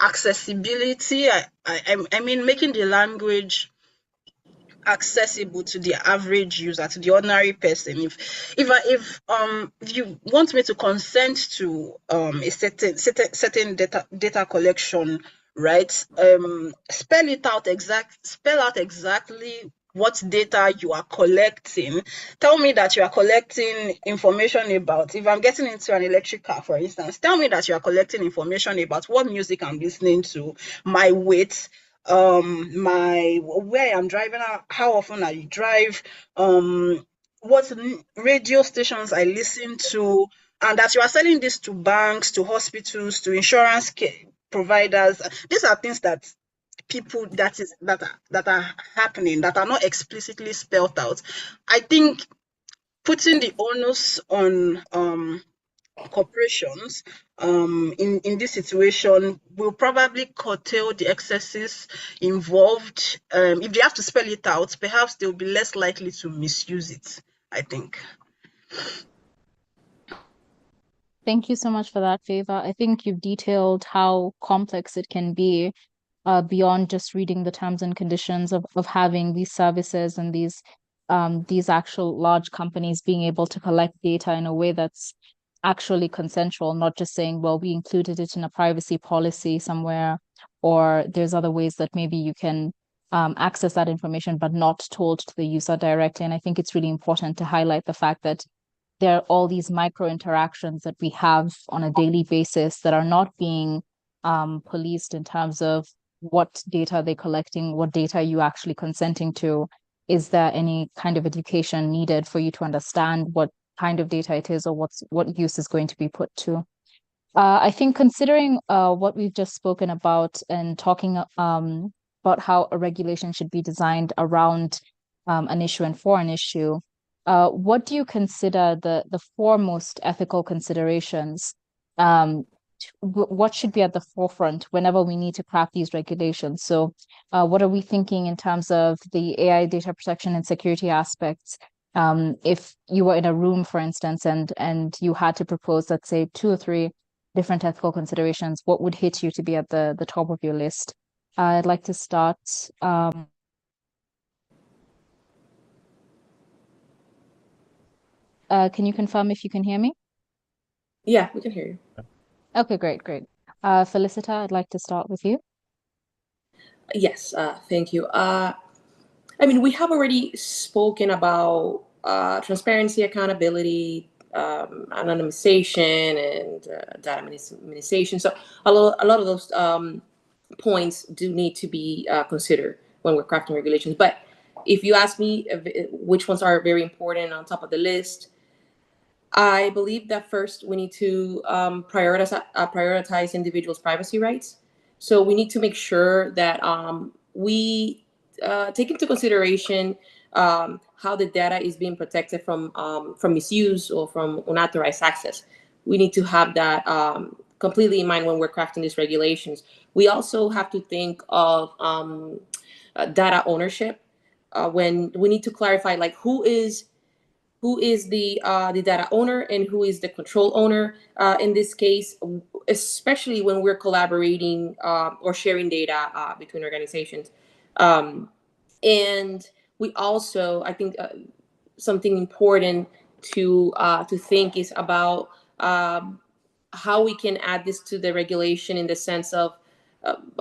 F: accessibility. I mean, making the language accessible to the average user, to the ordinary person. If you want me to consent to a certain data collection, right? Spell out exactly what data you are collecting. Tell me that you are collecting information about, if I'm getting into an electric car, for instance, tell me that you are collecting information about what music I'm listening to, my weight, my where I'm driving, how often I drive, what radio stations I listen to, and that you are selling this to banks, to hospitals, to insurance providers. These are things that people that are happening, that are not explicitly spelled out. I think putting the onus on corporations in this situation will probably curtail the excesses involved. If they have to spell it out, perhaps they'll be less likely to misuse it, I think.
C: Thank you so much for that, Favor. I think you've detailed how complex it can be beyond just reading the terms and conditions of having these services and these actual large companies being able to collect data in a way that's actually consensual, not just saying, well, we included it in a privacy policy somewhere, or there's other ways that maybe you can access that information, but not told to the user directly. And I think it's really important to highlight the fact that there are all these micro interactions that we have on a daily basis that are not being policed in terms of what data they're collecting, what data you actually consenting to. Is there any kind of education needed for you to understand what kind of data it is, or what use is going to be put to? I think considering what we've just spoken about and talking about how a regulation should be designed around an issue and for an issue, what do you consider the foremost ethical considerations? What should be at the forefront whenever we need to craft these regulations? So, what are we thinking in terms of the AI data protection and security aspects? If you were in a room, for instance, and you had to propose, let's say, 2 or 3 different ethical considerations, what would hit you to be at the top of your list? I'd like to start. Can you confirm if you can hear me?
A: Yeah, we can hear you.
C: Okay, great. Felicita, I'd like to start with you.
A: Yes, thank you. I mean, we have already spoken about transparency, accountability, anonymization, and data minimization. So a lot of those points do need to be considered when we're crafting regulations. But if you ask me which ones are very important on top of the list, I believe that first we need to prioritize individuals' privacy rights. So we need to make sure that we take into consideration how the data is being protected from misuse or from unauthorized access. We need to have that completely in mind when we're crafting these regulations. We also have to think of data ownership when we need to clarify like who is the data owner and who is the control owner in this case, especially when we're collaborating or sharing data between organizations. And we also, I think, something important to think is about how we can add this to the regulation in the sense of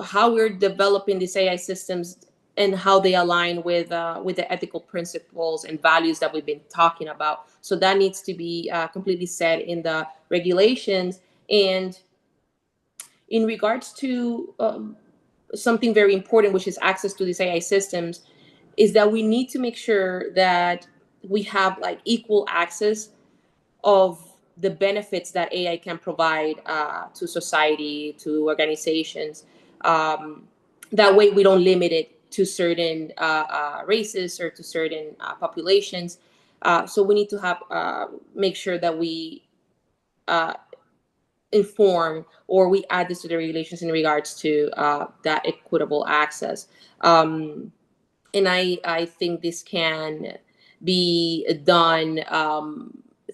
A: how we're developing these AI systems and how they align with the ethical principles and values that we've been talking about. So that needs to be completely set in the regulations. And in regards to something very important, which is access to these AI systems, is that we need to make sure that we have like equal access of the benefits that AI can provide to society, to organizations. That way, we don't limit it to certain races or to certain populations. So we need to have make sure that we inform or we add this to the regulations in regards to that equitable access. And I think this can be done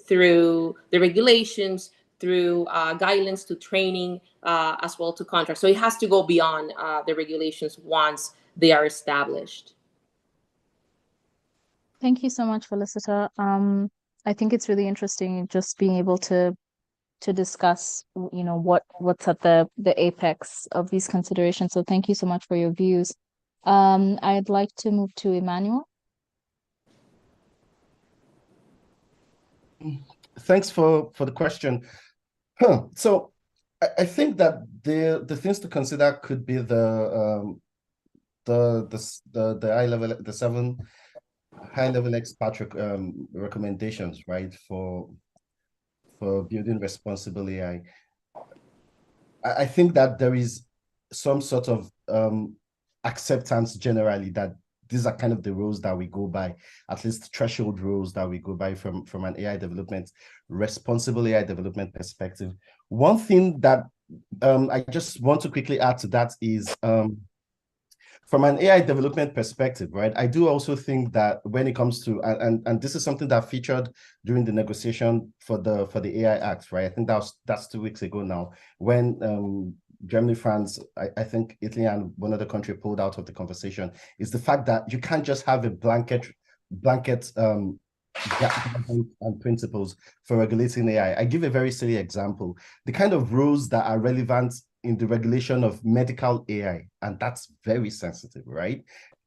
A: through the regulations, through guidelines, to training, as well to contracts. So it has to go beyond the regulations once they are established.
C: Thank you so much, Felicita. I think it's really interesting just being able to discuss, what's at the apex of these considerations. So thank you so much for your views. I'd like to move to Emmanuel.
D: Thanks for the question. So I think that the things to consider could be the high level, the 7 high level expert recommendations, right, for building responsible AI. I think that there is some sort of acceptance generally that these are kind of the rules that we go by, at least threshold rules that we go by from an AI development, responsible AI development perspective. One thing that I just want to quickly add to that is from an AI development perspective, right? I do also think that when it comes to and this is something that featured during the negotiation for the AI Act, right? I think that's 2 weeks ago now, when Germany, France, I think Italy and one other country pulled out of the conversation, is the fact that you can't just have a blanket guidelines and principles for regulating AI. I give a very silly example. The kind of rules that are relevant in the regulation of medical AI, and that's very sensitive, right?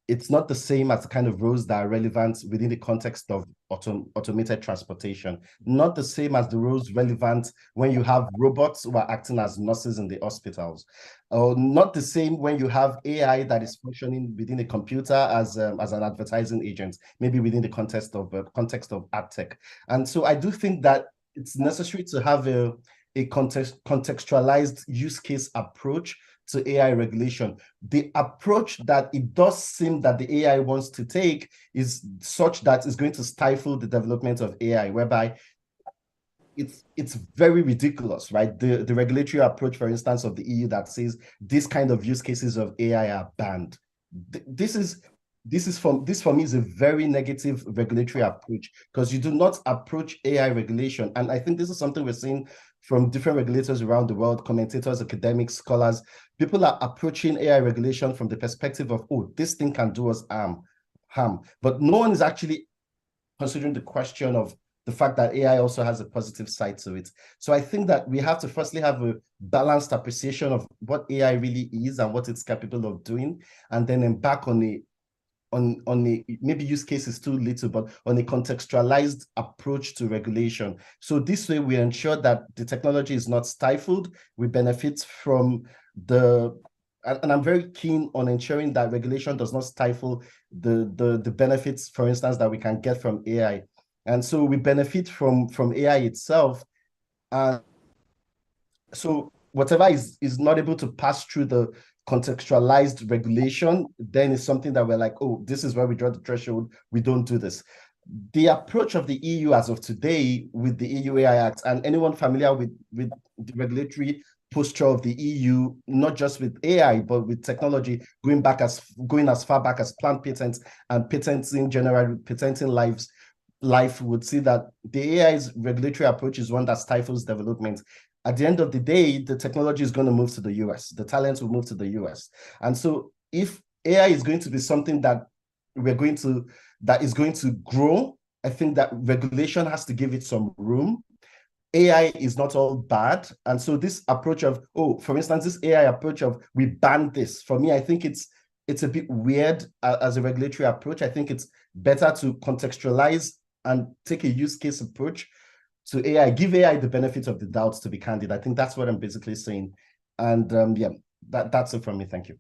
D: It's not the same as the kind of rules that are relevant within the context of automated transportation, not the same as the rules relevant when you have robots who are acting as nurses in the hospitals, or not the same when you have AI that is functioning within a computer as an advertising agent, maybe within the context of ad tech. And so I do think that it's necessary to have a contextualized use case approach to AI regulation. The approach that it does seem that the AI wants to take is such that it's going to stifle the development of AI, whereby it's very ridiculous, right? The regulatory approach, for instance, of the EU that says this kind of use cases of AI are banned. This for me is a very negative regulatory approach, because you do not approach AI regulation. And I think this is something we're seeing from different regulators around the world, commentators, academics, scholars. People are approaching AI regulation from the perspective of, oh, this thing can do us harm. But no one is actually considering the question of the fact that AI also has a positive side to it. So I think that we have to firstly have a balanced appreciation of what AI really is and what it's capable of doing, and then embark on a maybe use cases too little, but on a contextualized approach to regulation. So this way we ensure that the technology is not stifled. We benefit from and I'm very keen on ensuring that regulation does not stifle the benefits, for instance, that we can get from AI. And so we benefit from AI itself. And so whatever is not able to pass through the contextualized regulation, then it's something that we're like, oh, this is where we draw the threshold. We don't do this. The approach of the EU as of today with the EU AI Act, and anyone familiar with the regulatory posture of the EU, not just with AI, but with technology, going as far back as plant patents and patenting life, would see that the AI's regulatory approach is one that stifles development. At the end of the day, the technology is going to move to the US. The talents will move to the US. And so if AI is going to be something that is going to grow, I think that regulation has to give it some room. AI is not all bad. And so this approach of, for instance, this AI approach of we ban this, for me, I think it's a bit weird as a regulatory approach. I think it's better to contextualize and take a use case approach to AI, give AI the benefit of the doubt, to be candid. I think that's what I'm basically saying. And yeah, that's it from me. Thank you.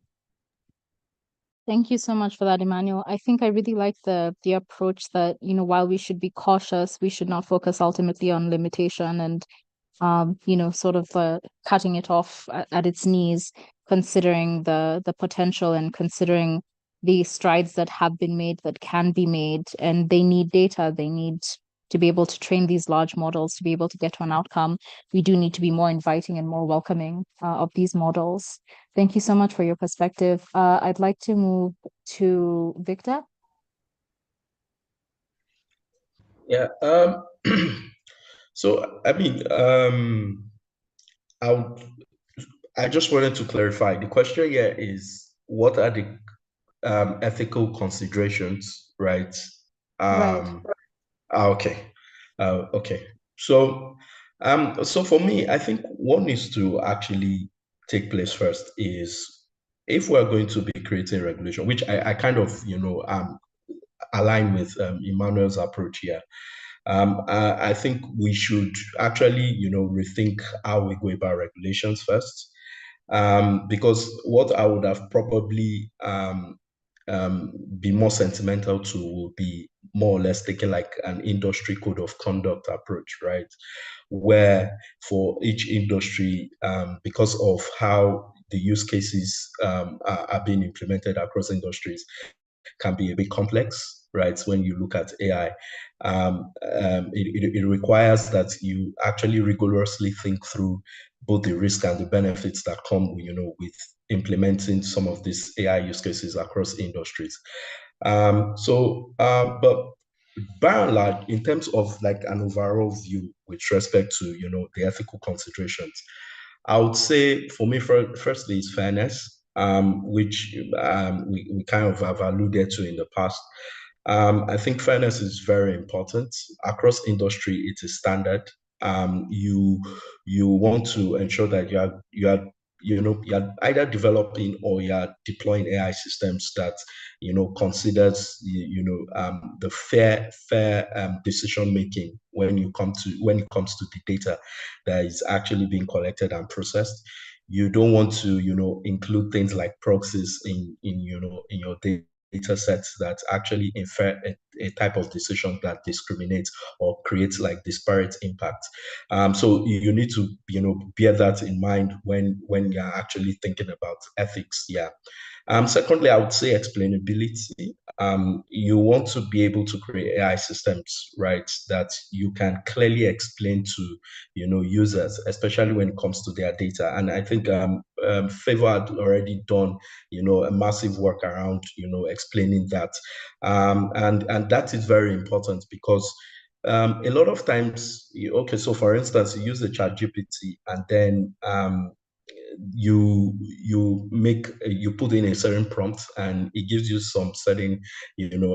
C: Thank you so much for that, Emmanuel. I think I really like the approach that, while we should be cautious, we should not focus ultimately on limitation and, sort of cutting it off at its knees, considering the potential and considering the strides that have been made, that can be made, and they need data. They need to be able to train these large models to be able to get to an outcome. We do need to be more inviting and more welcoming of these models. Thank you so much for your perspective. I'd like to move to Victor.
E: Yeah. So I mean, I just wanted to clarify. The question here is, what are the ethical considerations, right?
C: Right.
E: Okay. Okay. So for me, I think what needs to actually take place first is, if we're going to be creating regulation, which I kind of, align with Emmanuel's approach here. I think we should actually, rethink how we go about regulations first. Because what I would have probably be more sentimental to would be more or less taking like an industry code of conduct approach, right? Where for each industry, because of how the use cases are being implemented across industries, can be a bit complex, right? When you look at AI, it requires that you actually rigorously think through both the risk and the benefits that come, with implementing some of these AI use cases across industries. But by and large, in terms of like an overall view with respect to, the ethical considerations, I would say for me, firstly, is fairness, which we kind of have alluded to in the past. I think fairness is very important across industry. It is standard. You want to ensure that you're either developing or you're deploying AI systems that considers the fair decision making when it comes to the data that is actually being collected and processed. You don't want to include things like proxies in your data sets that actually infer a type of decision that discriminates or creates like disparate impact. So you need to bear that in mind when you're actually thinking about ethics. Yeah. Secondly, I would say explainability. You want to be able to create AI systems, right, that you can clearly explain to, users, especially when it comes to their data. And I think Favor had already done, a massive work around, explaining that. And that is very important because a lot of times, okay, so for instance, you use the chat GPT and then you put in a certain prompt and it gives you some certain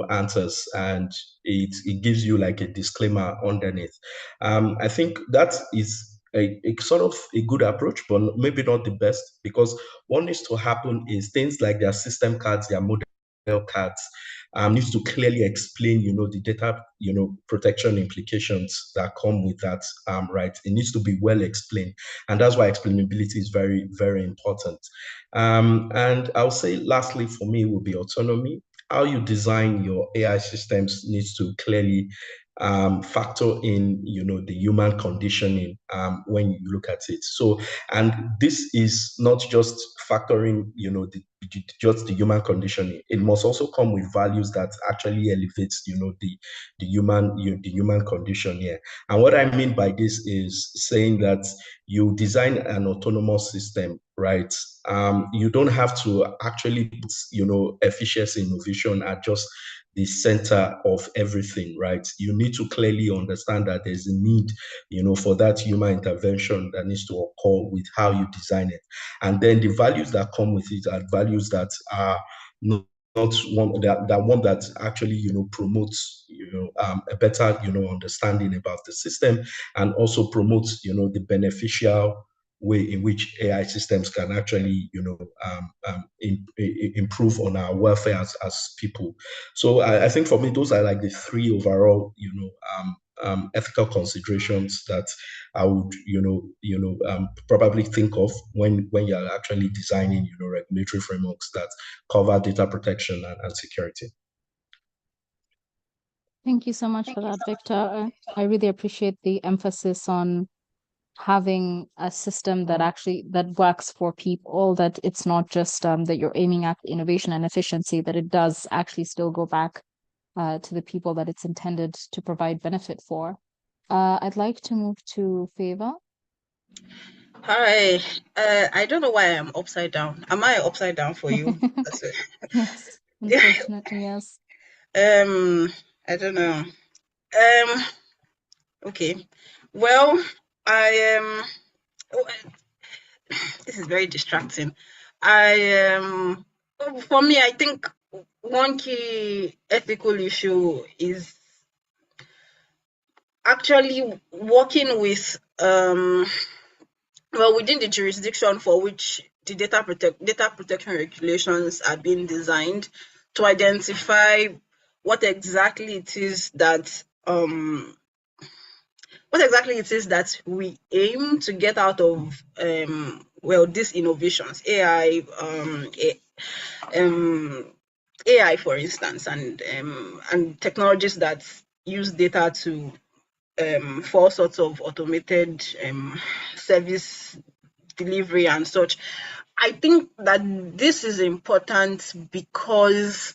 E: answers, and it gives you like a disclaimer underneath. I think that is a sort of a good approach, but maybe not the best, because what needs to happen is things like their system cards, their model cards, needs to clearly explain, the data, protection implications that come with that, right? It needs to be well explained. And that's why explainability is very, very important. And I'll say lastly for me will be autonomy. How you design your AI systems needs to clearly factor in, the human conditioning when you look at it. So, and this is not just factoring, just the human conditioning. It must also come with values that actually elevates, the human condition here. And what I mean by this is saying that you design an autonomous system, right? You don't have to actually put, efficiency, innovation at just the center of everything, right? You need to clearly understand that there's a need, for that human intervention that needs to occur with how you design it. And then the values that come with it are values that are not one that actually promotes a better understanding about the system, and also promotes the beneficial way in which AI systems can actually improve on our welfare as people. So I think for me those are like the three overall ethical considerations that I would probably think of when you're actually designing regulatory frameworks that cover data protection and security.
C: Thank you so much for that, Victor. I really appreciate the emphasis on having a system that works for people, that it's not just that you're aiming at innovation and efficiency, that it does actually still go back to the people that it's intended to provide benefit for. I'd like to move to Favor.
F: Hi. I don't know why I'm upside down. Am I upside down for you?
C: Yes, unfortunately, yes.
F: I don't know. Okay. Well, I am. This is very distracting. For me, I think one key ethical issue is actually working with within the jurisdiction for which the data protection regulations are being designed, to identify what exactly it is that what exactly it is that we aim to get out of these innovations, AI, for instance, and technologies that use data to for all sorts of automated service delivery and such. I think that this is important because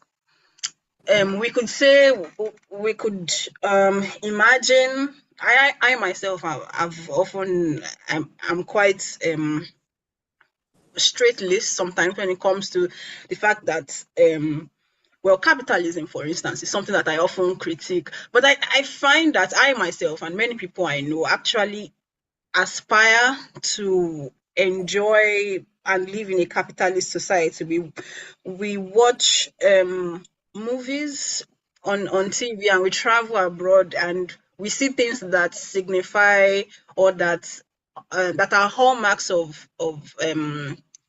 F: we could say, we could imagine. I myself, I'm quite straight list sometimes when it comes to the fact that capitalism, for instance, is something that I often critique. But I find that I myself and many people I know actually aspire to enjoy and live in a capitalist society. We watch movies on TV, and we travel abroad, and we see things that signify, or that are hallmarks of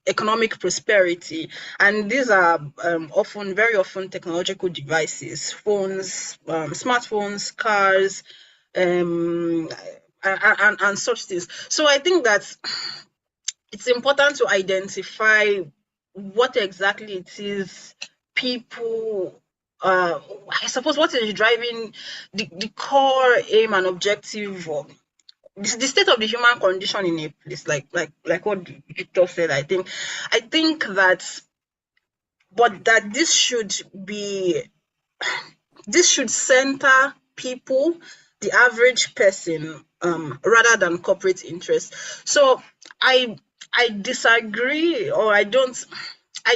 F: economic prosperity. And these are very often technological devices, phones, smartphones, cars, and such things. So I think that it's important to identify what exactly it is people, I suppose, what is driving the core aim and objective of the state of the human condition in a place, like what Victor said. I think that, but that this should center people, the average person, rather than corporate interest. So I disagree, or I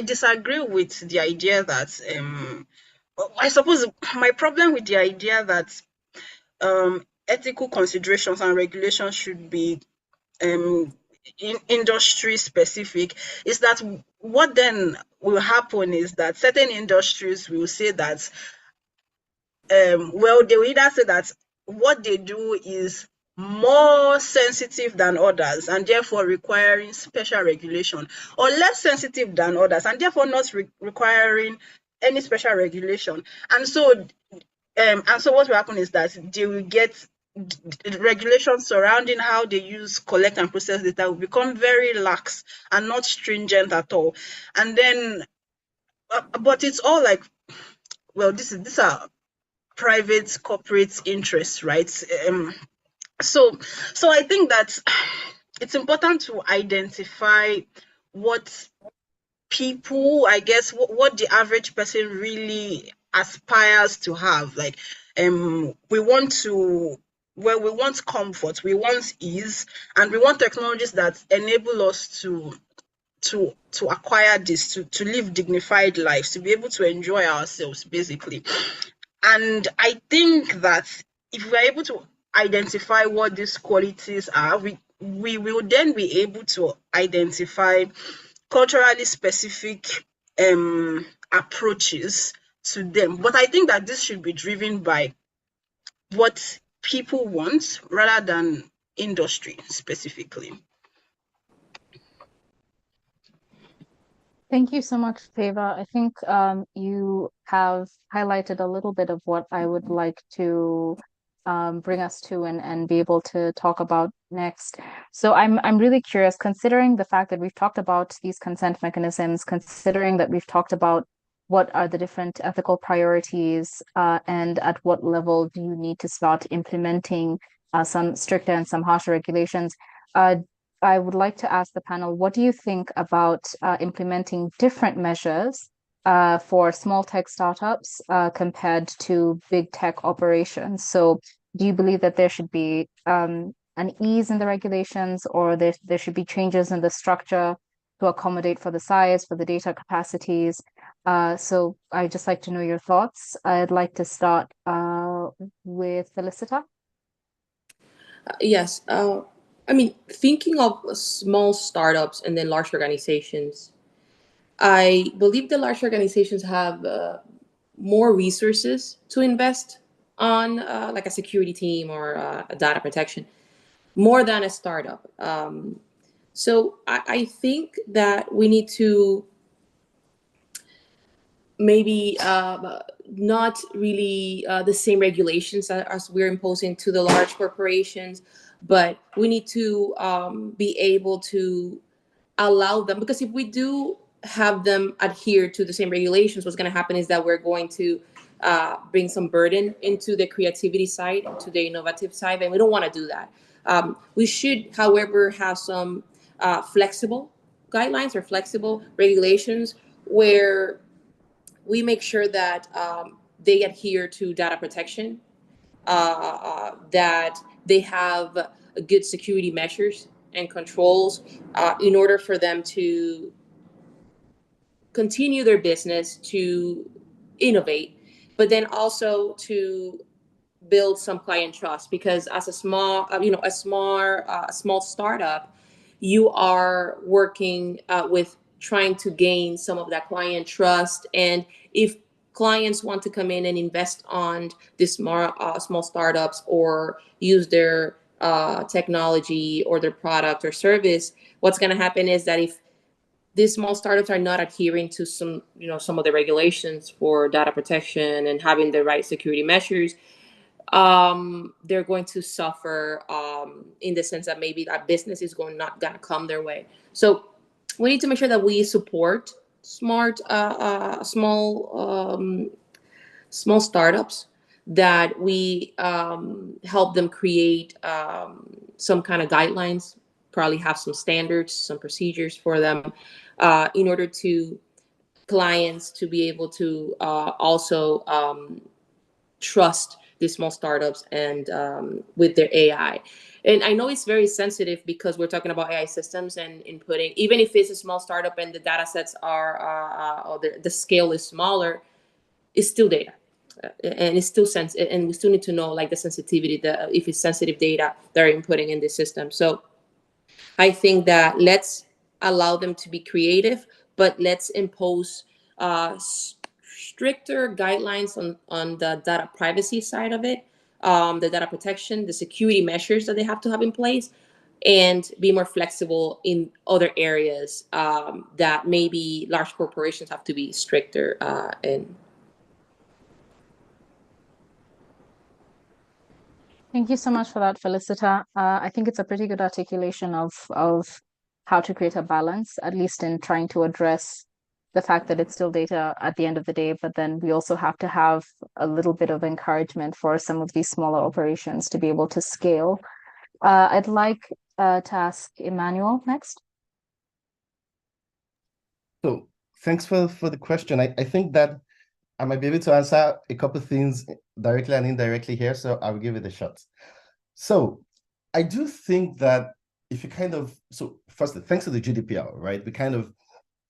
F: disagree with the idea that I suppose my problem with the idea that ethical considerations and regulations should be industry specific is that what then will happen is that certain industries will say that they will either say that what they do is more sensitive than others and therefore requiring special regulation, or less sensitive than others and therefore not requiring any special regulation. And so what will happen is that they will get the regulations surrounding how they use, collect, and process data will become very lax and not stringent at all. And then, but it's all like, these are private corporate interests, right? So I think that it's important to identify what people, I guess, what the average person really aspires to have. Like, we want comfort, we want ease, and we want technologies that enable us to acquire this, to live dignified lives, to be able to enjoy ourselves, basically. And I think that if we're able to identify what these qualities are, we will then be able to identify culturally specific approaches to them. But I think that this should be driven by what people want rather than industry specifically.
C: Thank you so much, Feva. I think you have highlighted a little bit of what I would like to bring us to and be able to talk about next. So I'm really curious, considering the fact that we've talked about these consent mechanisms, considering that we've talked about what are the different ethical priorities, and at what level do you need to start implementing some stricter and some harsher regulations. I would like to ask the panel, what do you think about implementing different measures for small tech startups compared to big tech operations? So do you believe that there should be an ease in the regulations, or there should be changes in the structure to accommodate for the size, for the data capacities? So I'd just like to know your thoughts. I'd like to start with Felicita.
A: Yes. I mean, thinking of small startups and then large organizations, I believe the large organizations have more resources to invest on, like a security team or a data protection, more than a startup. So I think that we need to maybe not really the same regulations as we're imposing to the large corporations, but we need to be able to allow them, because if we do have them adhere to the same regulations, what's going to happen is that we're going to bring some burden into the creativity side, into the innovative side, and we don't want to do that. We should, however, have some flexible guidelines or flexible regulations where we make sure that they adhere to data protection, that they have good security measures and controls in order for them to continue their business, to innovate, but then also to build some client trust. Because as a small, a small startup, you are working with trying to gain some of that client trust. And if clients want to come in and invest on these small startups or use their technology or their product or service, what's going to happen is that if these small startups are not adhering to some of the regulations for data protection and having the right security measures, they're going to suffer in the sense that maybe that business is not gonna come their way. So we need to make sure that we support small startups, that we help them create some kind of guidelines, probably have some standards, some procedures for them, in order to clients to be able to also trust these small startups and with their AI. And I know it's very sensitive because we're talking about AI systems and inputting, even if it's a small startup and the data sets are, or the scale is smaller, it's still data. And it's still sensitive, and we still need to know like the sensitivity, if it's sensitive data they're inputting in the system. So I think that let's allow them to be creative, but let's impose stricter guidelines on the data privacy side of it, the data protection, the security measures that they have to have in place, and be more flexible in other areas that maybe large corporations have to be stricter in.
C: Thank you so much for that, Felicita. I think it's a pretty good articulation of how to create a balance, at least in trying to address the fact that it's still data at the end of the day, but then we also have to have a little bit of encouragement for some of these smaller operations to be able to scale. I'd like to ask Emmanuel next.
D: So thanks for the question. I think that I might be able to answer a couple of things directly and indirectly here, so I'll give it a shot. So I do think that if you firstly, thanks to the GDPR, right? We kind of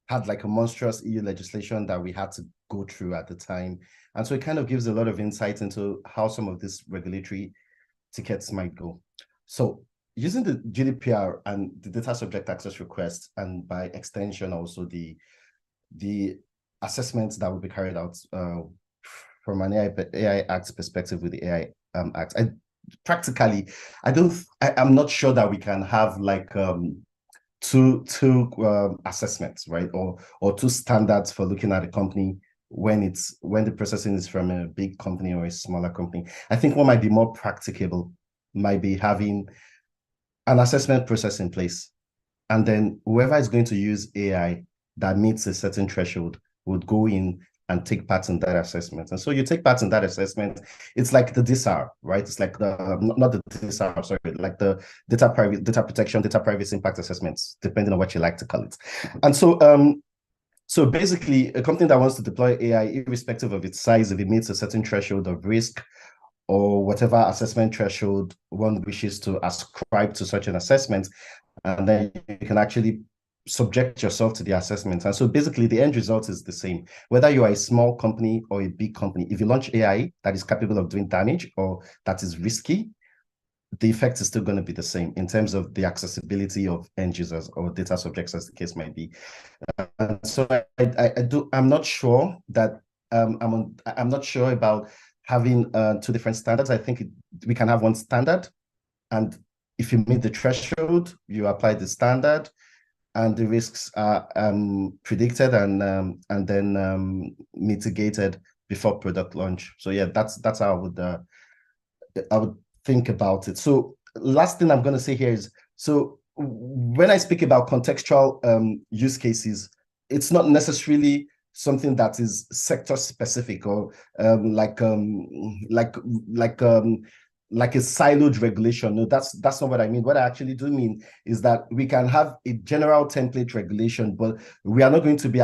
D: had like a monstrous EU legislation that we had to go through at the time. And so it kind of gives a lot of insight into how some of these regulatory tickets might go. So using the GDPR and the data subject access request, and by extension also the assessments that will be carried out from an AI Act perspective with the AI Act. I'm not sure that we can have like two assessments, right? Or two standards for looking at a company when the processing is from a big company or a smaller company. I think what might be more practicable might be having an assessment process in place. And then whoever is going to use AI that meets a certain threshold would go in and take part in that assessment. And so you take part in that assessment, it's like the DSAR, right? It's like not the DSAR, sorry, like the data protection, data privacy impact assessments, depending on what you like to call it. And so basically a company that wants to deploy AI, irrespective of its size, if it meets a certain threshold of risk or whatever assessment threshold one wishes to ascribe to such an assessment, and then you can actually subject yourself to the assessment. And so basically the end result is the same. Whether you are a small company or a big company, if you launch AI that is capable of doing damage or that is risky, the effect is still going to be the same in terms of the accessibility of end users or data subjects, as the case might be. So I'm not sure that I'm not sure about having two different standards. I think we can have one standard, and if you meet the threshold, you apply the standard. and the risks are predicted and then mitigated before product launch. So yeah, that's how I would think about it. So last thing I'm going to say here is, so when I speak about contextual use cases, it's not necessarily something that is sector specific or like a siloed regulation. No, that's not what I mean. What I actually do mean is that we can have a general template regulation, but we are not going to be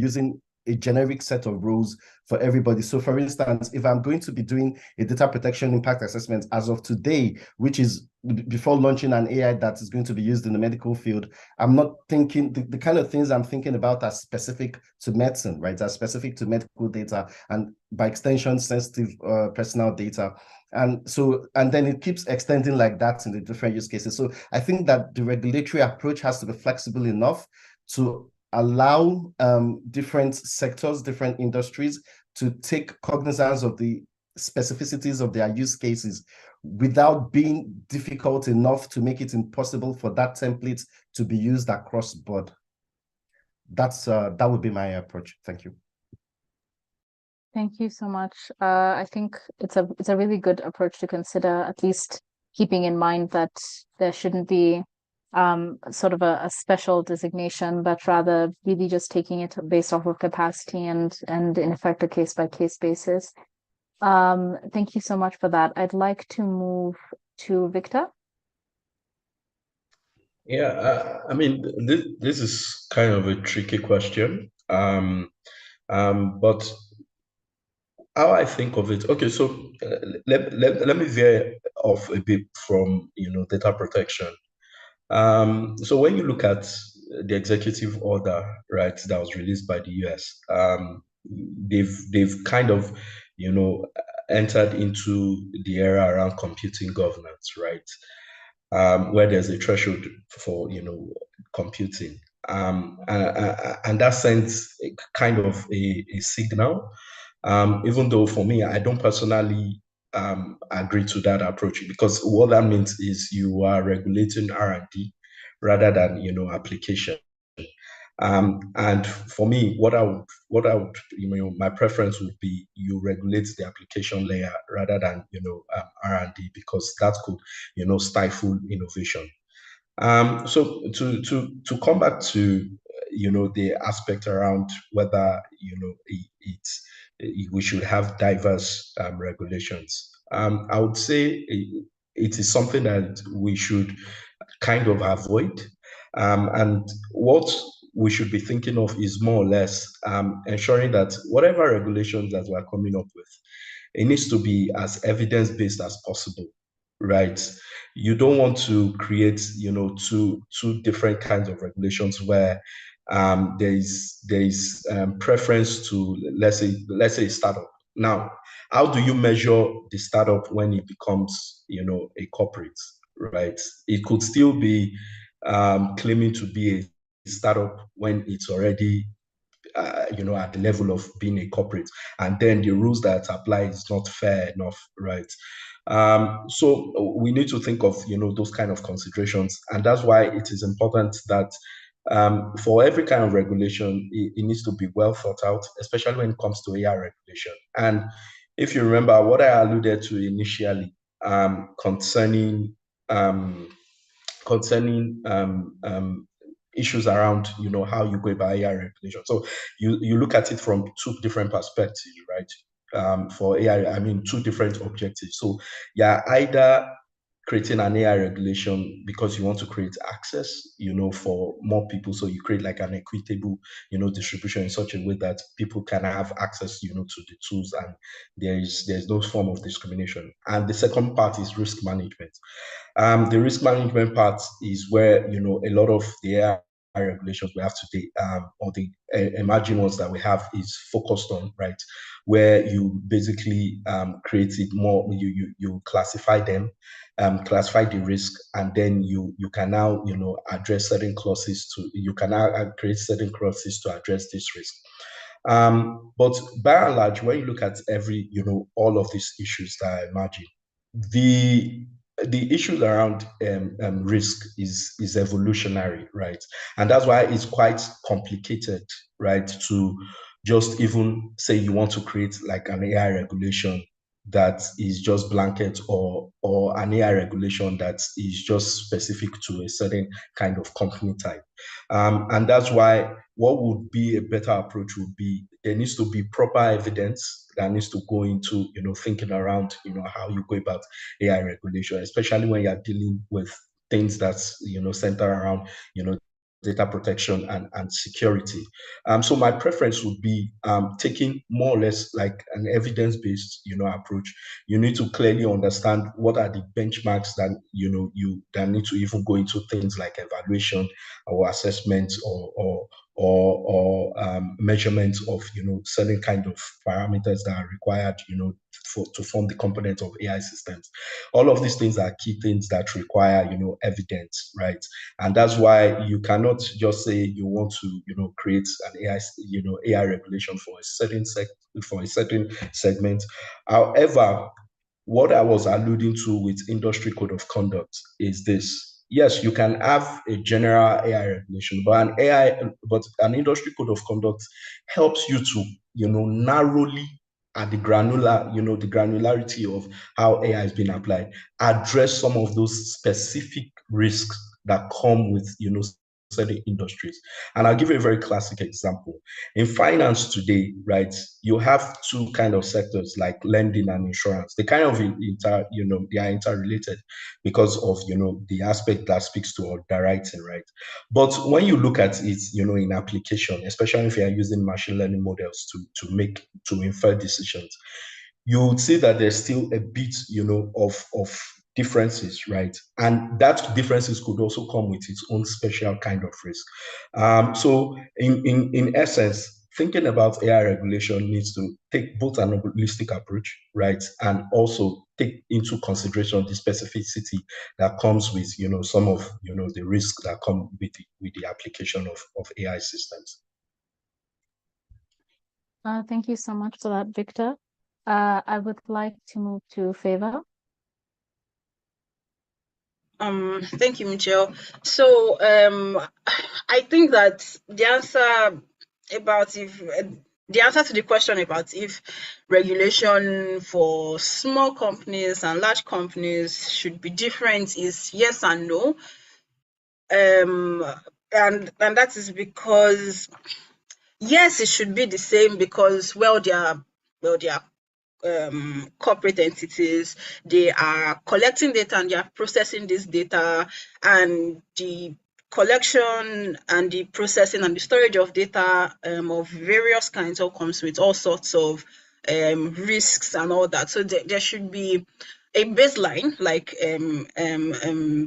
D: using a generic set of rules for everybody. So for instance, if I'm going to be doing a data protection impact assessment as of today, which is before launching an AI that is going to be used in the medical field, I'm not thinking, the kind of things I'm thinking about are specific to medicine, right? Are specific to medical data and by extension, sensitive personal data. And then it keeps extending like that in the different use cases. So I think that the regulatory approach has to be flexible enough to allow different sectors, different industries to take cognizance of the specificities of their use cases without being difficult enough to make it impossible for that template to be used across board. That would be my approach. Thank you.
C: Thank you so much. I think it's a really good approach to consider, at least keeping in mind that there shouldn't be sort of a special designation, but rather really just taking it based off of capacity and in effect a case by case basis. Thank you so much for that. I'd like to move to Victor.
E: Yeah, I mean, this is kind of a tricky question. But how I think of it, okay, so let me veer off a bit from, data protection. So when you look at the executive order, right, that was released by the US, they've kind of, entered into the era around computing governance, right? Where there's a threshold for, computing. And that sends kind of a signal. Even though for me, I don't personally agree to that approach, because what that means is you are regulating R&D rather than application. And for me, what I would, my preference would be you regulate the application layer rather than R&D, because that could stifle innovation. So to come back to the aspect around whether we should have diverse regulations. I would say it is something that we should kind of avoid. And what we should be thinking of is more or less ensuring that whatever regulations that we're coming up with, it needs to be as evidence-based as possible, right? You don't want to create, two different kinds of regulations where there is preference to, let's say a startup. Now, how do you measure the startup when it becomes, a corporate, right? It could still be claiming to be a startup when it's already at the level of being a corporate, and then the rules that apply is not fair enough, right? So we need to think of those kind of considerations, and that's why it is important that for every kind of regulation, it needs to be well thought out, especially when it comes to AI regulation. And if you remember what I alluded to initially concerning issues around how you go about AI regulation. So you look at it from two different perspectives, right? For AI, I mean two different objectives. So yeah, either creating an AI regulation because you want to create access, for more people. So you create like an equitable, distribution in such a way that people can have access, to the tools, and there's no form of discrimination. And the second part is risk management. The risk management part is where a lot of the AI regulations we have today, or the emerging ones that we have, is focused on, right? Where you basically create it more, you classify them, classify the risk, and then you can now address certain clauses you can now create certain clauses to address this risk. But by and large, when you look at all of these issues that are emerging, the the issues around risk is evolutionary, right? And that's why it's quite complicated, right? To just even say you want to create like an AI regulation that is just blanket, or an AI regulation that is just specific to a certain kind of company type. And that's why what would be a better approach would be there needs to be proper evidence that needs to go into, thinking around, how you go about AI regulation, especially when you're dealing with things that's, center around, data protection and security. So my preference would be taking more or less like an evidence-based, approach. You need to clearly understand what are the benchmarks that, that need to even go into things like evaluation or assessment or measurements of, certain kind of parameters that are required, to form the component of AI systems. All of these things are key things that require, evidence, right? And that's why you cannot just say you want to, create an AI, AI regulation for a certain segment. However, what I was alluding to with industry code of conduct is this. Yes, you can have a general AI regulation, but an industry code of conduct helps you to, narrowly at the the granularity of how AI is being applied, address some of those specific risks that come with, certain industries. And I'll give you a very classic example. In finance today, right, you have two kind of sectors like lending and insurance. They kind of they are interrelated because of, the aspect that speaks to underwriting, right? But when you look at it, in application, especially if you are using machine learning models to infer decisions, you would see that there's still a bit, of differences, right? And that differences could also come with its own special kind of risk. So in essence, thinking about AI regulation needs to take both an holistic approach, right? And also take into consideration the specificity that comes with, some of, the risks that come with the application of AI systems.
C: Thank you so much for that, Victor. I would like to move to Favor.
F: Thank you, Michelle. So I think that the answer to the question about if regulation for small companies and large companies should be different is yes and no. And that is because yes, it should be the same because they are corporate entities. They are collecting data and they are processing this data, and the collection and the processing and the storage of data of various kinds all comes with all sorts of risks and all that. So there should be a baseline, like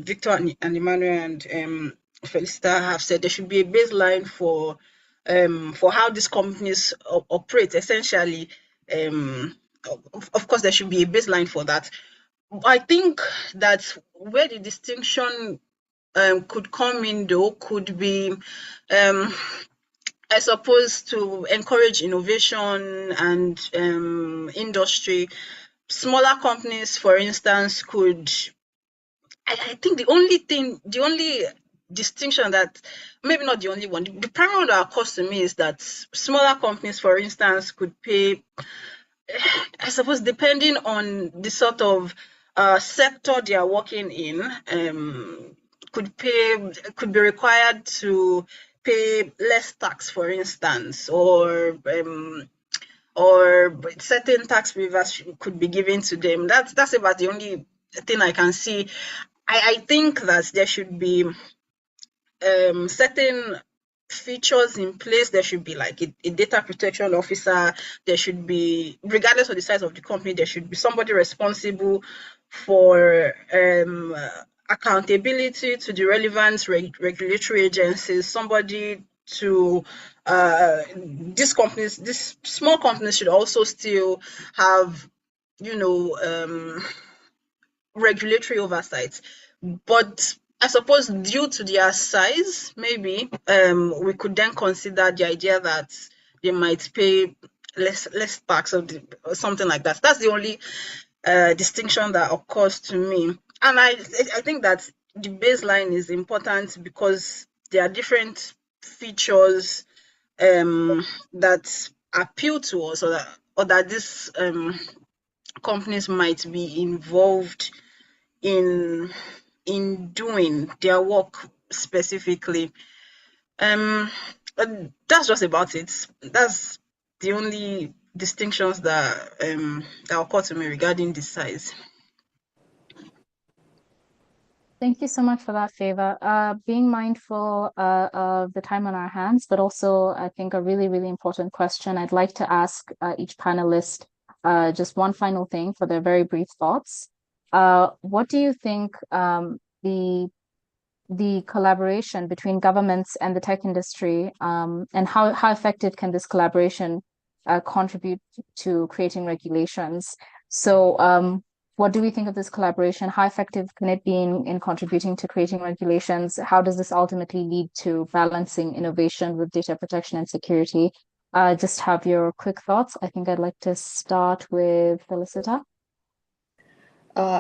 F: Victor and Emmanuel and Felicita have said. There should be a baseline for how these companies operate. Essentially, of course, there should be a baseline for that. I think that where the distinction could come in, though, could be, I suppose, to encourage innovation and industry. Smaller companies, for instance, could. I think the only distinction that, maybe not the only one, the primary one that occurs to me is that smaller companies, for instance, could pay, I suppose, depending on the sort of sector they are working in, could be required to pay less tax, for instance, or certain tax waivers could be given to them. That's about the only thing I can see. I think that there should be certain features in place. There should be like a data protection officer. There should be, regardless of the size of the company, there should be somebody responsible for accountability to the relevant regulatory agencies, somebody to these small companies should also still have, regulatory oversight. But I suppose due to their size, maybe we could then consider the idea that they might pay less tax or something like that. That's the only distinction that occurs to me. And I think that the baseline is important because there are different features that appeal to us, or that these companies might be involved in doing their work specifically. That's just about it. That's the only distinctions that occur to me regarding the size.
C: Thank you so much for that, Favor. Being mindful of the time on our hands, but also I think a really, really important question. I'd like to ask each panelist just one final thing for their very brief thoughts. What do you think the collaboration between governments and the tech industry, and how effective can this collaboration contribute to creating regulations? So what do we think of this collaboration? How effective can it be in contributing to creating regulations? How does this ultimately lead to balancing innovation with data protection and security? Just have your quick thoughts. I think I'd like to start with Felicita.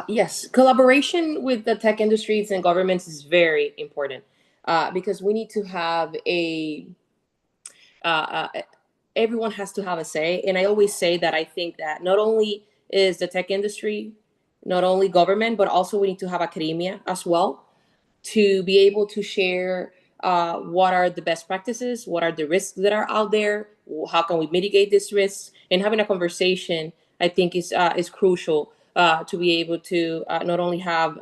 A: Yes, collaboration with the tech industries and governments is very important because we need to have uh, everyone has to have a say. And I always say that I think that not only is the tech industry, not only government, but also we need to have academia as well to be able to share what are the best practices, what are the risks that are out there, how can we mitigate these risks, and having a conversation, I think, is crucial to be able to not only have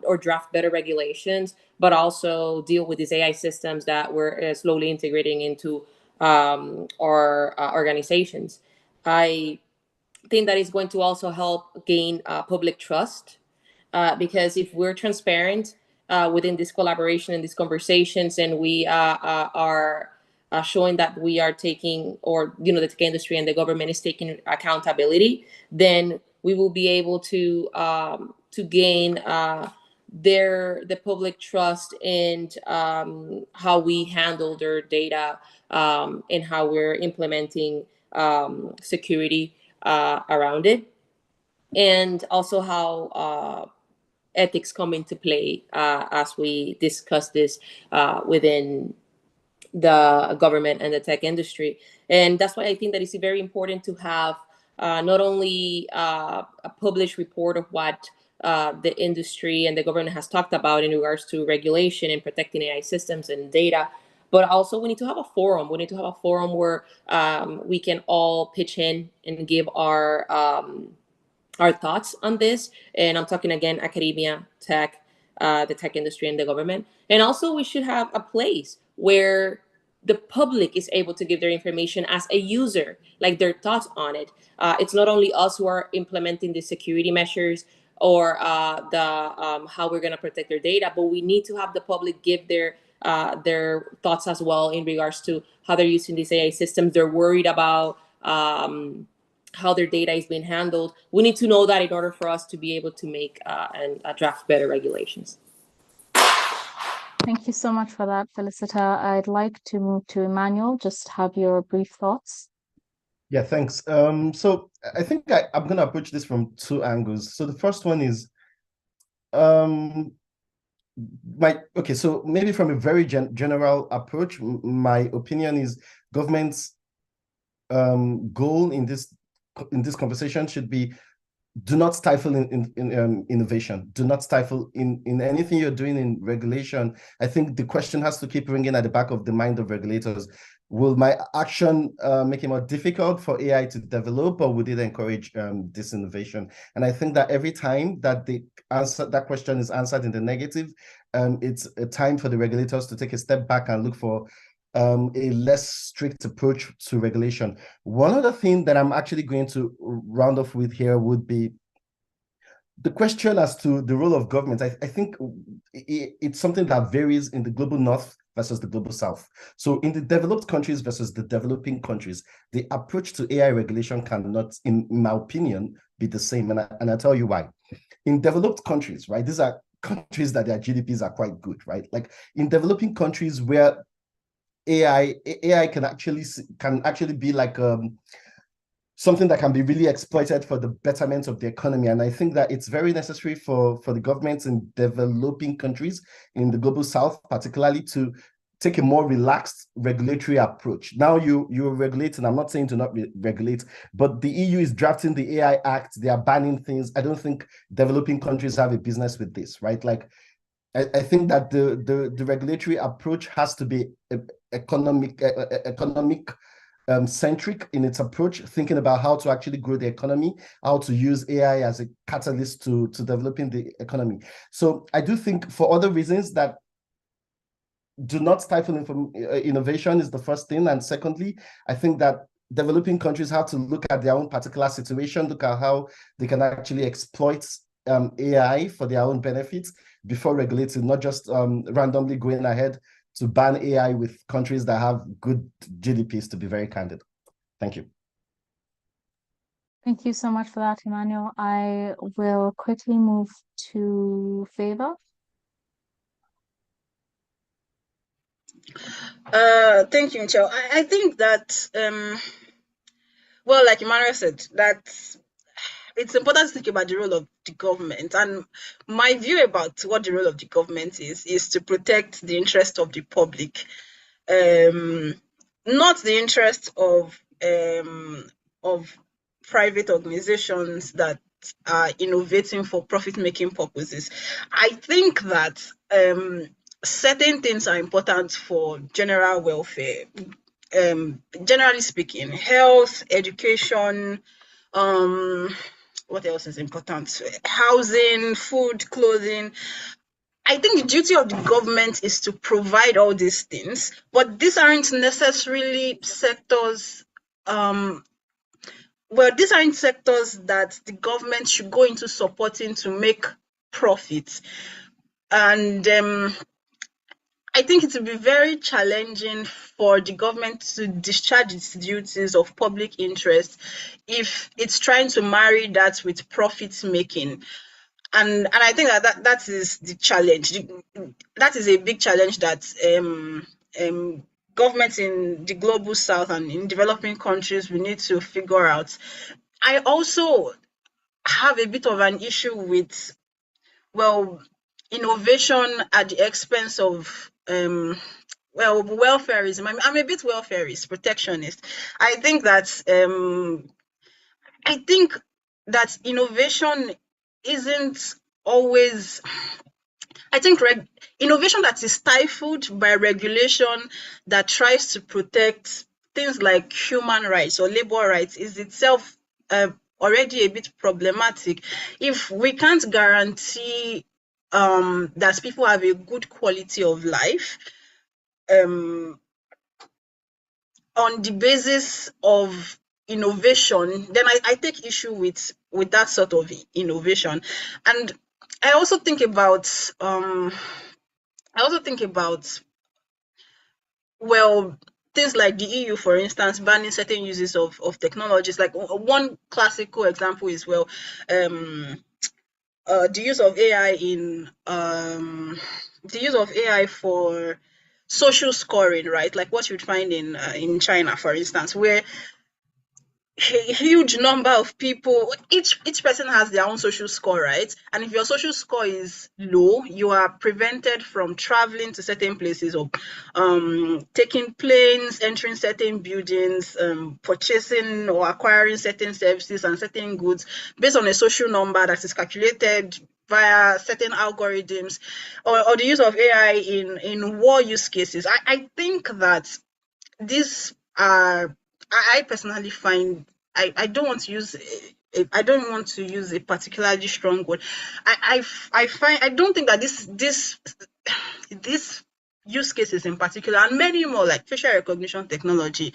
A: or draft better regulations, but also deal with these AI systems that we're slowly integrating into our organizations. I think that is going to also help gain public trust because if we're transparent within this collaboration and these conversations, and we are showing that we are taking, or the tech industry and the government is taking accountability, then we will be able to gain the public trust and how we handle their data and how we're implementing security around it, and also how ethics come into play as we discuss this within the government and the tech industry. And that's why I think that it's very important to have not only a published report of what the industry and the government has talked about in regards to regulation and protecting AI systems and data, but also we need to have a forum. We need to have a forum where we can all pitch in and give our thoughts on this. And I'm talking again, academia, tech, the tech industry, and the government. And also, we should have a place where the public is able to give their information as a user, like their thoughts on it. It's not only us who are implementing the security measures or the how we're going to protect their data, but we need to have the public give their thoughts as well in regards to how they're using these AI systems. They're worried about how their data is being handled. We need to know that in order for us to be able to make and draft better regulations.
C: Thank you so much for that, Felicita. I'd like to move to Emmanuel. Just have your brief thoughts.
D: Yeah, thanks. So I think I'm going to approach this from two angles. So the first one is, so maybe from a very general approach, my opinion is government's goal in this conversation should be: do not stifle in innovation. Do not stifle in anything you're doing in regulation. I think the question has to keep ringing at the back of the mind of regulators. Will my action make it more difficult for AI to develop, or would it encourage this innovation? And I think that every time that that question is answered in the negative, it's a time for the regulators to take a step back and look for a less strict approach to regulation. One other thing that I'm actually going to round off with here would be the question as to the role of government. I think it's something that varies in the global north versus the global south. So in the developed countries versus the developing countries, the approach to AI regulation cannot, in my opinion, be the same. And I'll tell you why. In developed countries, right, these are countries that their GDPs are quite good, right? Like in developing countries where AI can actually be like something that can be really exploited for the betterment of the economy. And I think that it's very necessary for the governments in developing countries in the global south, particularly, to take a more relaxed regulatory approach. Now you're regulating, I'm not saying to not regulate, but the EU is drafting the AI Act, they are banning things. I don't think developing countries have a business with this, right? Like, I think that the regulatory approach has to be economic centric in its approach, thinking about how to actually grow the economy, how to use AI as a catalyst to developing the economy. So I do think, for other reasons, that do not stifle innovation is the first thing. And secondly, I think that developing countries have to look at their own particular situation, look at how they can actually exploit AI for their own benefits before regulating, not just randomly going ahead to ban AI with countries that have good GDPs, to be very candid. Thank you.
C: Thank you so much for that, Emmanuel. I will quickly move to Favor.
F: Thank you, Michelle. I think that, well, like Emmanuel said, that it's important to think about the role of the government. And my view about what the role of the government is to protect the interest of the public, not the interest of private organizations that are innovating for profit-making purposes. I think that certain things are important for general welfare. Generally speaking, health, education, what else is important? Housing, food, clothing. I think the duty of the government is to provide all these things, but these aren't necessarily sectors. These aren't sectors that the government should go into supporting to make profits. And I think it will be very challenging for the government to discharge its duties of public interest if it's trying to marry that with profit making. And I think that is the challenge. That is a big challenge that governments in the global south and in developing countries we need to figure out. I also have a bit of an issue with, innovation at the expense of welfareism. I'm a bit welfareist, protectionist. I think that innovation isn't always. I think innovation that is stifled by regulation that tries to protect things like human rights or labor rights is itself already a bit problematic. If we can't guarantee that people have a good quality of life on the basis of innovation, then I take issue with that sort of innovation. And I also think about things like the EU, for instance, banning certain uses of technologies. Like one classical example is the use of AI for social scoring, right? Like what you'd find in China, for instance, where a huge number of people, each person has their own social score, right? And if your social score is low, you are prevented from traveling to certain places or taking planes, entering certain buildings, purchasing or acquiring certain services and certain goods based on a social number that is calculated via certain algorithms, or the use of AI in war use cases. I think that these are, I personally find, I don't want to use a particularly strong word. I don't think that this use cases in particular, and many more like facial recognition technology,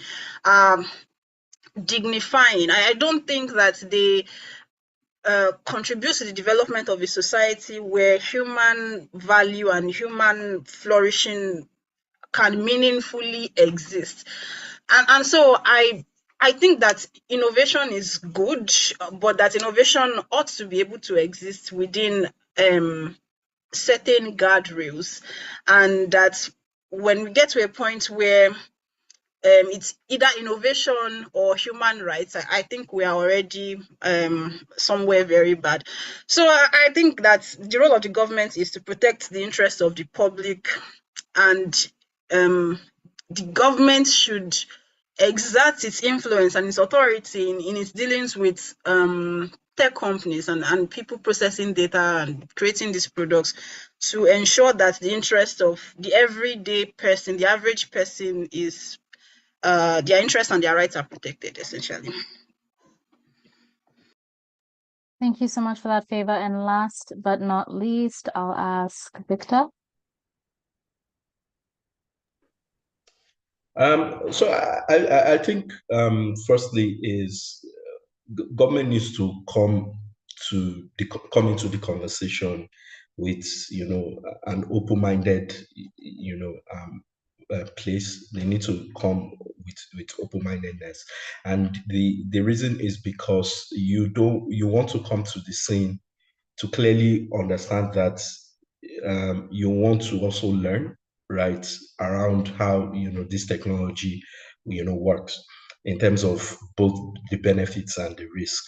F: dignifying. I don't think that they contribute to the development of a society where human value and human flourishing can meaningfully exist. And so I think that innovation is good, but that innovation ought to be able to exist within certain guardrails, and that when we get to a point where it's either innovation or human rights, I think we are already somewhere very bad. So I think that the role of the government is to protect the interests of the public, and the government should exert its influence and its authority in its dealings with tech companies and people processing data and creating these products, to ensure that the interest of the everyday person, the average person, is their interests and their rights are protected, essentially.
C: Thank you so much for that, Favor. And last but not least, I'll ask Victor.
E: So I think firstly is government needs to come into the conversation with an open-minded place. They need to come with open-mindedness, and the reason is because you want to come to the scene to clearly understand that you want to also learn, right, around how this technology works in terms of both the benefits and the risk.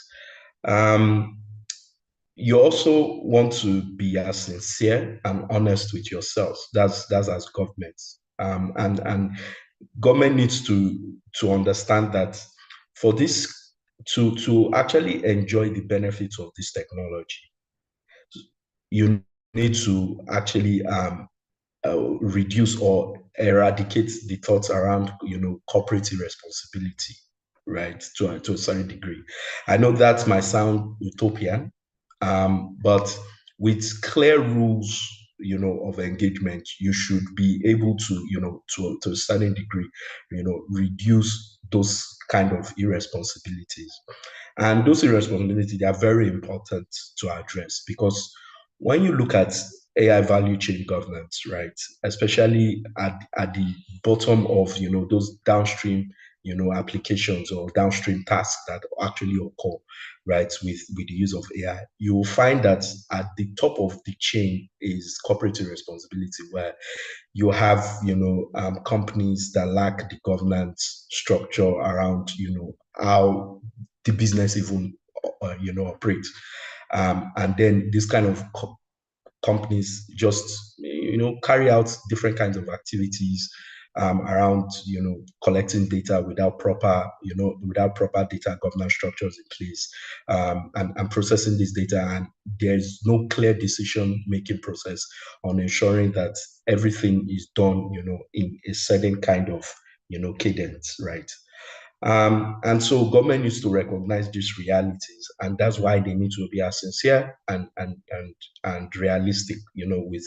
E: You also want to be as sincere and honest with yourselves. That's as governments, and government needs to understand that for this to actually enjoy the benefits of this technology, you need to actually reduce or eradicate the thoughts around corporate irresponsibility, right, to a certain degree. I know that might sound utopian, but with clear rules of engagement, you should be able to to a certain degree reduce those kind of irresponsibilities. And those irresponsibilities, they are very important to address, because when you look at AI value chain governance, right, especially at the bottom of those downstream applications or downstream tasks that actually occur, right, with the use of AI, you will find that at the top of the chain is corporate responsibility, where you have companies that lack the governance structure around how the business even operates, and then this kind of companies just carry out different kinds of activities around collecting data without proper data governance structures in place, and processing this data, and there's no clear decision making process on ensuring that everything is done in a certain kind of cadence, right? And so government needs to recognize these realities, and that's why they need to be as sincere and realistic, with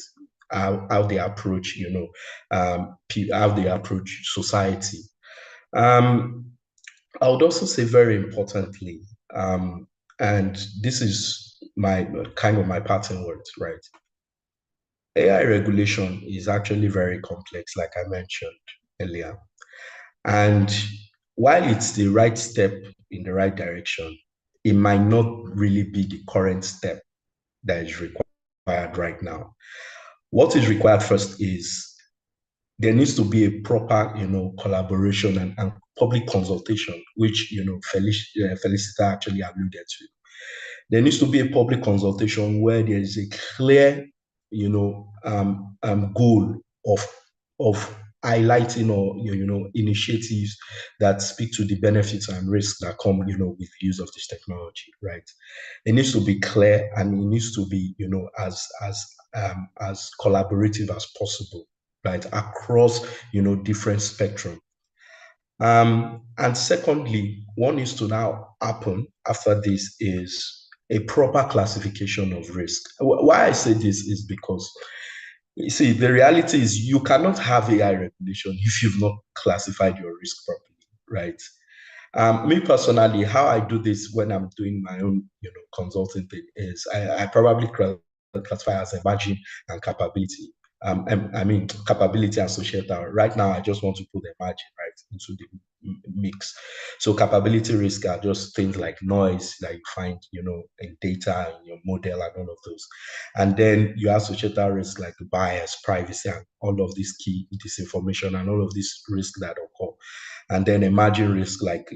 E: how they approach, how they approach society. I would also say very importantly, and this is my kind of my parting words, right? AI regulation is actually very complex, like I mentioned earlier. And while it's the right step in the right direction, it might not really be the current step that is required right now. What is required first is there needs to be a proper, collaboration and public consultation, which, Felicita actually alluded to. There needs to be a public consultation where there is a clear, goal of highlighting or initiatives that speak to the benefits and risks that come with the use of this technology, right? It needs to be clear, and it needs to be as collaborative as possible, right, across different spectrum. And secondly, what needs to now happen after this is a proper classification of risk. Why I say this is because, you see, the reality is you cannot have AI regulation if you've not classified your risk properly, right? Me personally, how I do this when I'm doing my own, consulting thing is I probably classify as emerging and capability. I mean, capability and societal. Right now, I just want to put emerging right into the mix. So capability risk are just things like noise that you find, in data, in your model, and all of those. And then you have societal risk like bias, privacy, and all of these key disinformation and all of these risks that occur. And then emerging risk like,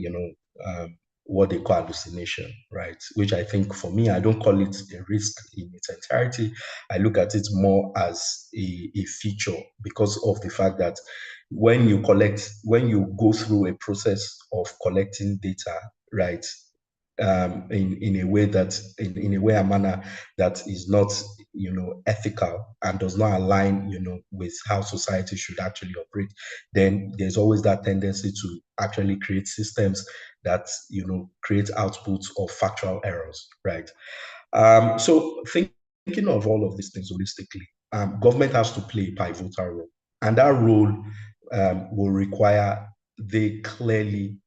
E: what they call hallucination, right? Which I think for me, I don't call it a risk in its entirety. I look at it more as a feature because of the fact that when you go through a process of collecting data, right, in a way that in a way a manner that is not ethical and does not align with how society should actually operate, then there's always that tendency to actually create systems that create outputs of factual errors, right? So thinking of all of these things holistically, government has to play a pivotal role, and that role will require they clearly,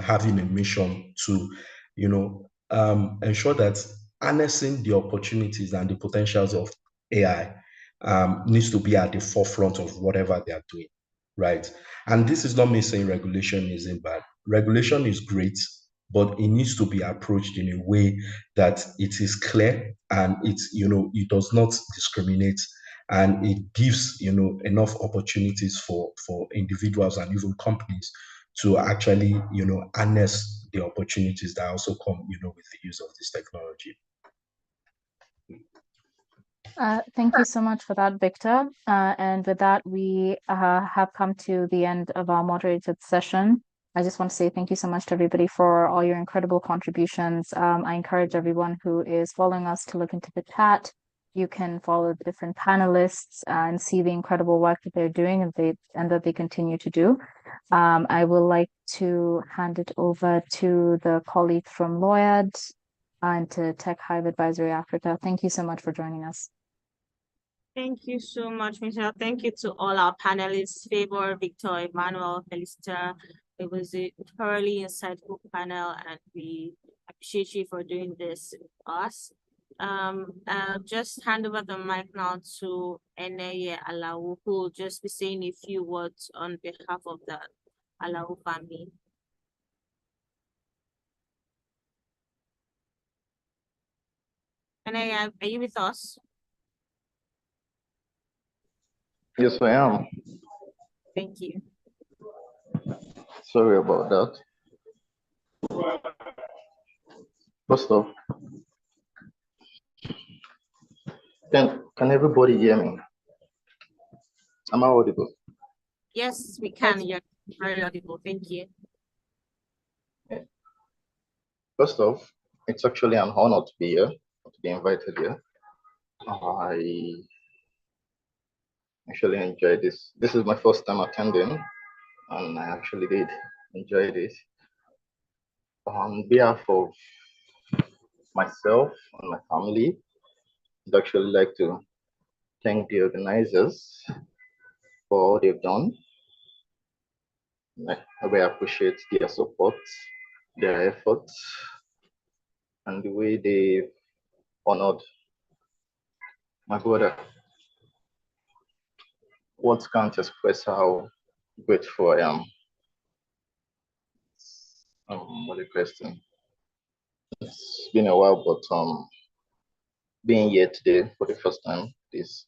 E: having a mission to, ensure that harnessing the opportunities and the potentials of AI needs to be at the forefront of whatever they are doing, right? And this is not me saying regulation isn't bad. Regulation is great, but it needs to be approached in a way that it is clear and it does not discriminate, and it gives enough opportunities for individuals and even companies to actually harness the opportunities that also come with the use of this technology.
C: Thank you so much for that, Victor. And with that, we have come to the end of our moderated session. I just want to say thank you so much to everybody for all your incredible contributions. I encourage everyone who is following us to look into the chat. You can follow the different panelists and see the incredible work that they're doing and that they continue to do. I would like to hand it over to the colleague from Lloyd and to Tech Hive Advisory Africa. Thank you so much for joining us.
B: Thank you so much, Michelle. Thank you to all our panelists, Favor, Victor, Emmanuel, Felicita. It was a thoroughly insightful panel, and we appreciate you for doing this with us. I'll just hand over the mic now to Eneye Alao, who will just be saying a few words on behalf of the Alao family. Eneye, are you with us?
G: Yes, I am.
B: Thank you.
G: Sorry about that. First off, can everybody hear me? Am I audible?
B: Yes, we can. You're very audible. Thank you.
G: First off, it's actually an honor to be here, to be invited here. I actually enjoyed this. This is my first time attending, and I actually did enjoy this. On behalf of myself and my family, I'd actually like to thank the organizers for all they've done. I really appreciate their support, their efforts, and the way they honored my brother. Words can't express how grateful I am. What a question. It's been a while, but being here today for the first time is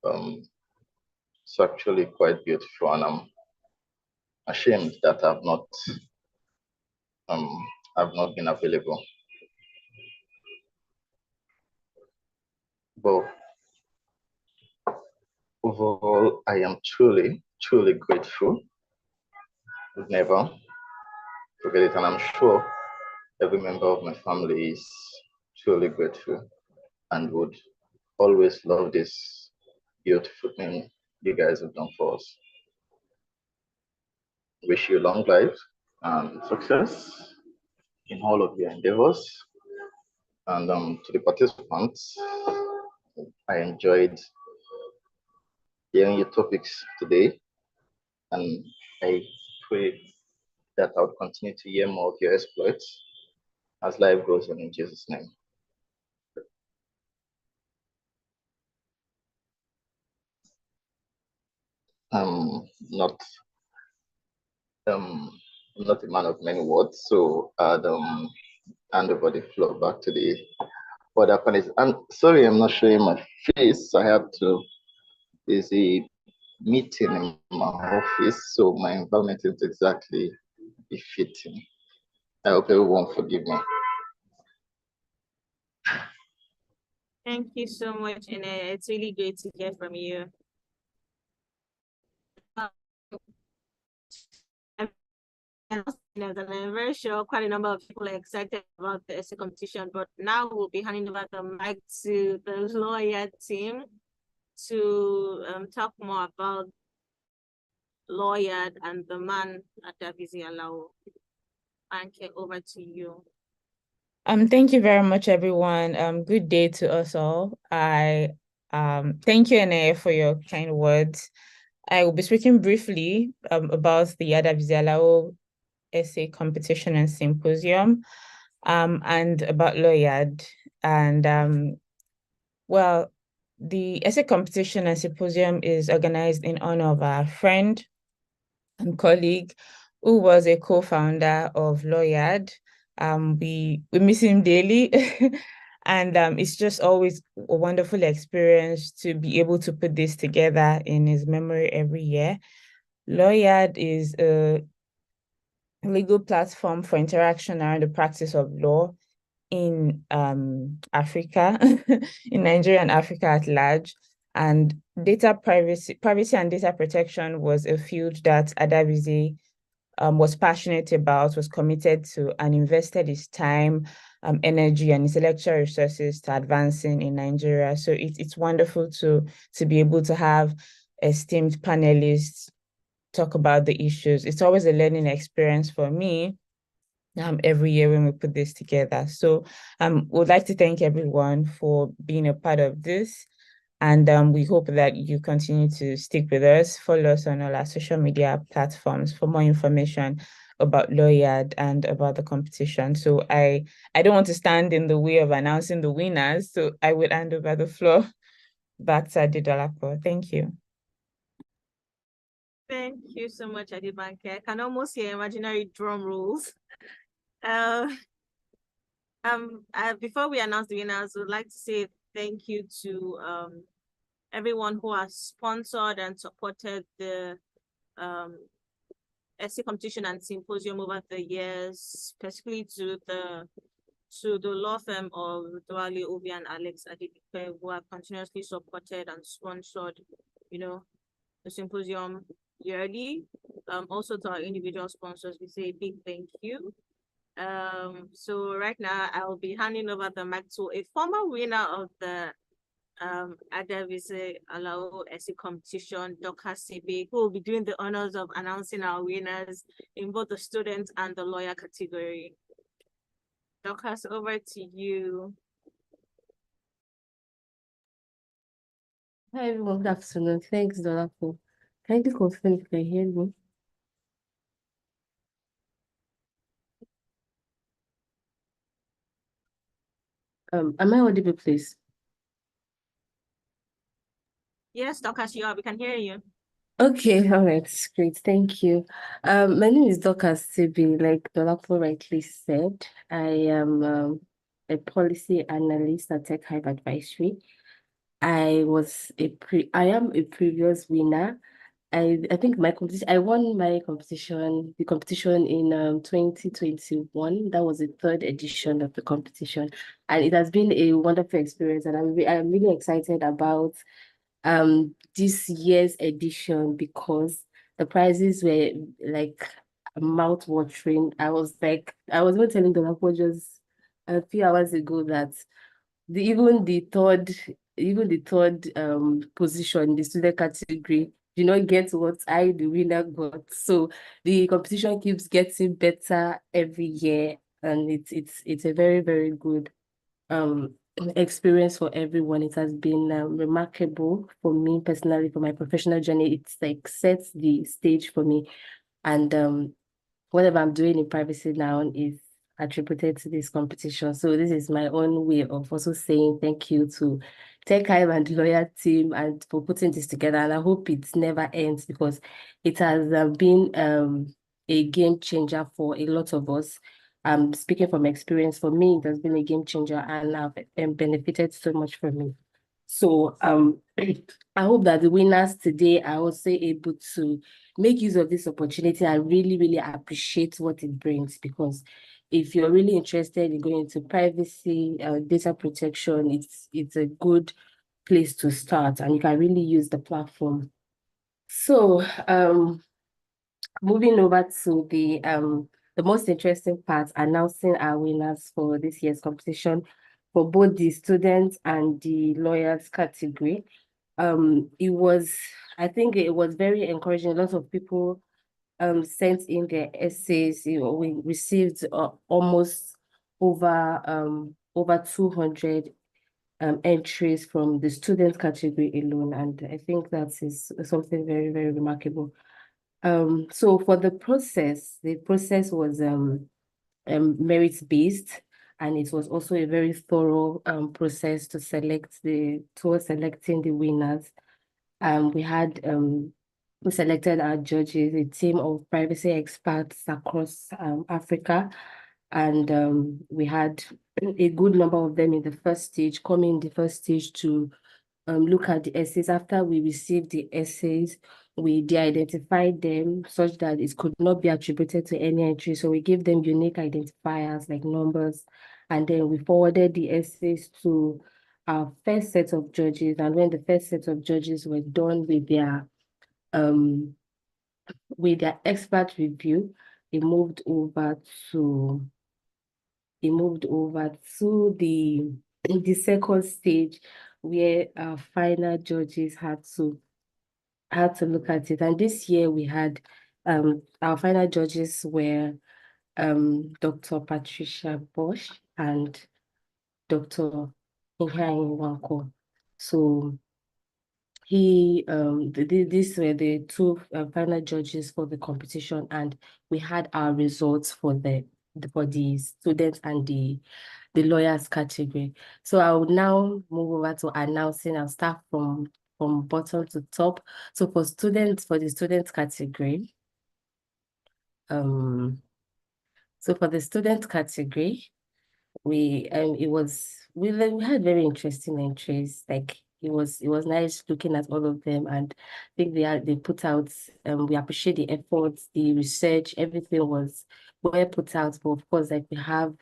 G: it's actually quite beautiful, and I'm ashamed that I've not been available. But overall, I am truly grateful. Would never forget it, and I'm sure every member of my family is truly grateful and would always love this beautiful thing you guys have done for us. Wish you long life and success in all of your endeavors. And to the participants, I enjoyed hearing your topics today, and I pray that I would continue to hear more of your exploits as life goes on, in Jesus' name. Not a man of many words, so I'd hand over the floor back to the other panelists. And sorry, I'm not showing my face. I have to. There's a meeting in my office, so my environment is exactly befitting. I hope everyone forgive me.
B: Thank you so much, and it's really great to hear from you. And I'm very sure quite a number of people are excited about the essay competition, but now we'll be handing over the mic to the lawyer team to talk more about lawyer and the man at Adavize Alao. Anke, over to you.
H: Thank you very much, everyone. Good day to us all. I thank you, Ene, for your kind words. I will be speaking briefly about the Adavize Alao essay competition and symposium, and about Loyad. And well, the essay competition and symposium is organized in honor of our friend and colleague who was a co-founder of Loyad. We miss him daily. And it's just always a wonderful experience to be able to put this together in his memory every year. Loyad is a legal platform for interaction around the practice of law in Africa, in Nigeria and Africa at large. And data privacy and data protection was a field that Adavize was passionate about, was committed to, and invested his time, energy, and intellectual resources to advancing in Nigeria. So it's wonderful to be able to have esteemed panelists talk about the issues. It's always a learning experience for me every year when we put this together. So would like to thank everyone for being a part of this. And we hope that you continue to stick with us, follow us on all our social media platforms for more information about Loyad and about the competition. So I don't want to stand in the way of announcing the winners, so I would hand over the floor back to Adidolapo. Thank you.
B: Thank you so much, Adibanke. I can almost hear imaginary drum rolls. Before we announce the winners, we'd like to say thank you to everyone who has sponsored and supported the essay competition and symposium over the years, specifically to the law firm of Dwale Obi and Alex Adipipe, who have continuously supported and sponsored, the symposium yearly. Also to our individual sponsors, we say a big thank you. So right now I will be handing over the mic to a former winner of the Adavize Alao essay competition, Dr. Sebe, who will be doing the honors of announcing our winners in both the student and the lawyer category. Dr. over to you.
I: Hi everyone, good afternoon. Thanks, Dolapo. Kindly confirm if you can hear me. Am I audible, please?
B: Yes, Dr. Shia, we can hear you.
I: Okay, all right, great, thank you. My name is Dr. Sibi, like Dolapo rightly said. I am a policy analyst at Tech Hive Advisory. I am a previous winner. I think I won the competition in 2021. That was the third edition of the competition, and it has been a wonderful experience. And I'm really excited about this year's edition because the prizes were like mouth-watering. I was even telling the just a few hours ago that even the third position in the student category did not get what the winner got. So the competition keeps getting better every year, and it's a very, very good experience for everyone. It has been remarkable for me personally, for my professional journey. It's like sets the stage for me, and whatever I'm doing in privacy now is attributed to this competition. So this is my own way of also saying thank you to Tech Hive and the lawyer team and for putting this together. And I hope it never ends because it has been a game changer for a lot of us. Speaking from experience, for me, it has been a game changer and I've benefited so much from it. So I hope that the winners today are also able to make use of this opportunity and really, really appreciate what it brings, because if you're really interested in going into privacy, data protection, it's a good place to start, and you can really use the platform. So moving over to the most interesting part, announcing our winners for this year's competition for both the students and the lawyers category. I think it was very encouraging. A lot of people sent in their essays. We received almost over 200 entries from the student category alone, and I think that is something very, very remarkable. So for the process was merit-based, and it was also a very thorough process towards selecting the winners. We selected our judges, a team of privacy experts across Africa, and we had a good number of them in the first stage, to look at the essays. After we received the essays, we de-identified them such that it could not be attributed to any entry. So we gave them unique identifiers like numbers, and then we forwarded the essays to our first set of judges. And when the first set of judges were done with their expert review, it moved over to the second stage, where our final judges had to look at it. And this year we had our final judges were Dr. Patricia Bosch and Dr. Ihain Wanko. So these were the two final judges for the competition, and we had our results for the students and the lawyers category. So I will now move over to announcing. I'll start from bottom to top. So for the students category, we had very interesting entries. Like it was nice looking at all of them, and I think they put out, we appreciate the efforts, the research, everything was well put out. But of course, like we had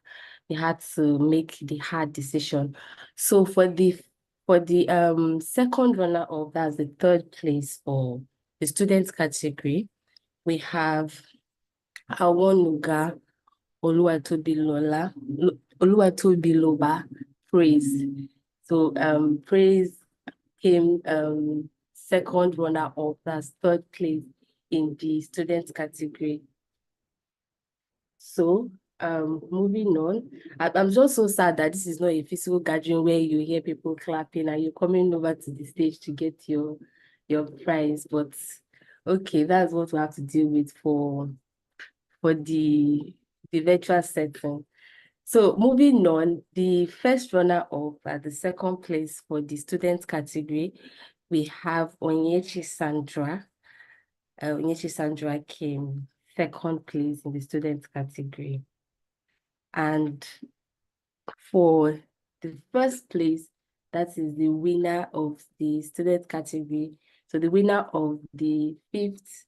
I: to make the hard decision. So for the second runner up, that's the third place for the students category, we have Awonuga Oluwatobiloba Praise. So Praise came second runner up, that's third place in the student category. So moving on, I'm just so sad that this is not a physical gathering where you hear people clapping and you're coming over to the stage to get your prize. But okay, that's what we have to deal with for the virtual setting. So moving on, the first runner up at the second place for the student category, we have Onyechi Sandra. Onyechi Sandra came second place in the student category. And for the first place, that is the winner of the student category. So the winner of the 5th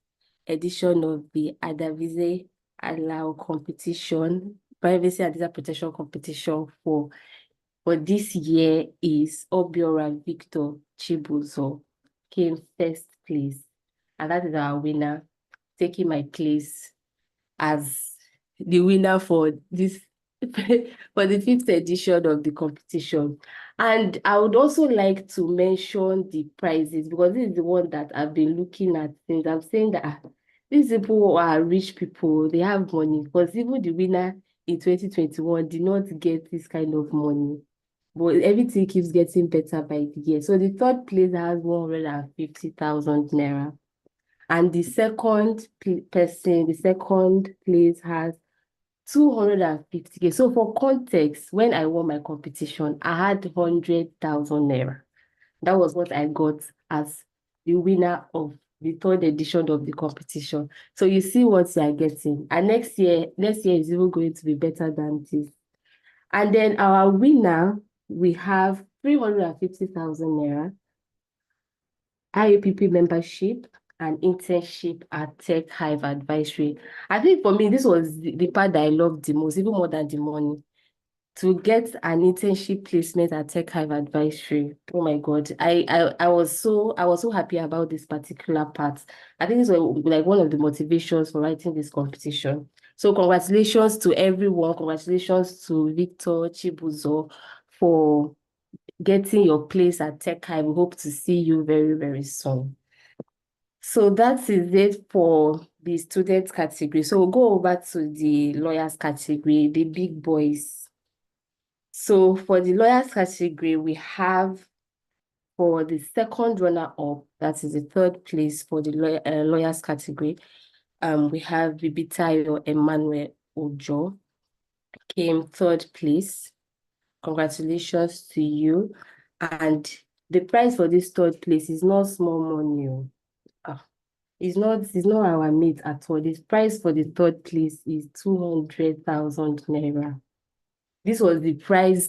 I: edition of the Adavize Alao competition, privacy and data protection competition for this year is Obiora Victor Chibuzo, came first place. And that is our winner, taking my place as the winner for this for the 5th edition of the competition. And I would also like to mention the prizes, because this is the one that I've been looking at since. I'm saying that these people are rich people, they have money, because even the winner in 2021 did not get this kind of money. But everything keeps getting better by the year. So the third place has 150,000 naira. And the second place has 250K. So for context, when I won my competition, I had 100,000 naira. That was what I got as the winner of the 3rd edition of the competition. So you see what you are getting. And next year is even going to be better than this. And then our winner, we have 350,000 naira, IAPP membership, and internship at Tech Hive Advisory. I think for me, this was the part that I loved the most, even more than the money. To get an internship placement at Tech Hive Advisory. Oh my God. I was so happy about this particular part. I think this was like one of the motivations for writing this competition. So congratulations to everyone. Congratulations to Victor Chibuzo for getting your place at Tech Hive. We hope to see you very, very soon. So that is it for the student category. So we'll go over to the lawyers category, the big boys. So for the lawyers category, we have for the second runner-up, that is the third place for the lawyers category, we have Bibitayo Emmanuel Ojo, came third place. Congratulations to you. And the prize for this third place is not small money. It's not our mate at all. This prize for the third place is 200,000 naira. This was the prize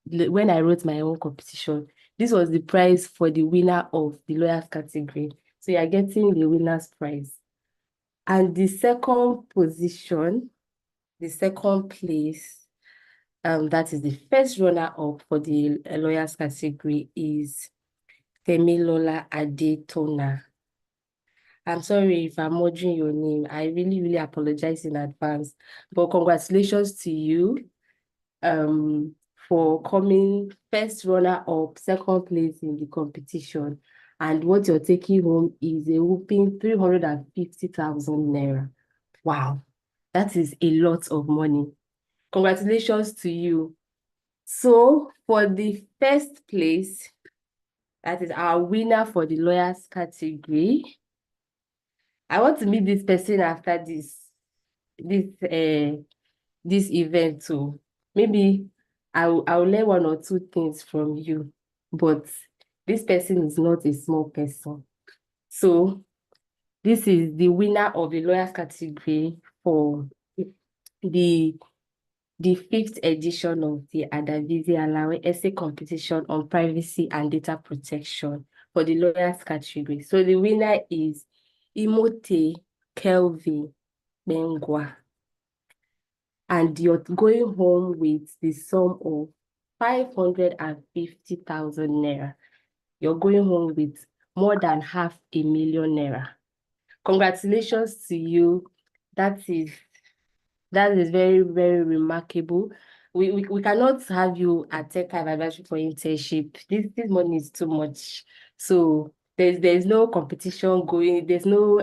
I: when I wrote my own competition. This was the prize for the winner of the lawyers category. So you are getting the winner's prize. And the second position, the second place, that is the first runner-up for the lawyers category is Temilola Adetona. I'm sorry if I'm murdering your name. I really, really apologize in advance. But congratulations to you for coming first runner-up, second place in the competition. And what you're taking home is a whooping 350,000 naira. Wow, that is a lot of money. Congratulations to you. So for the first place, that is our winner for the lawyers category. I want to meet this person after this event too. Maybe I'll learn one or two things from you, but this person is not a small person. So this is the winner of the lawyers category for the fifth edition of the Adavize Alao essay competition on privacy and data protection for the lawyers category. So the winner is Imote Kelvin Bengwa. And you're going home with the sum of 550,000 naira. You're going home with more than 500,000 naira. Congratulations to you. That is very, very remarkable. We cannot have you at Tech Hive Advisory for internship. This money is too much. So there's no competition going. There's no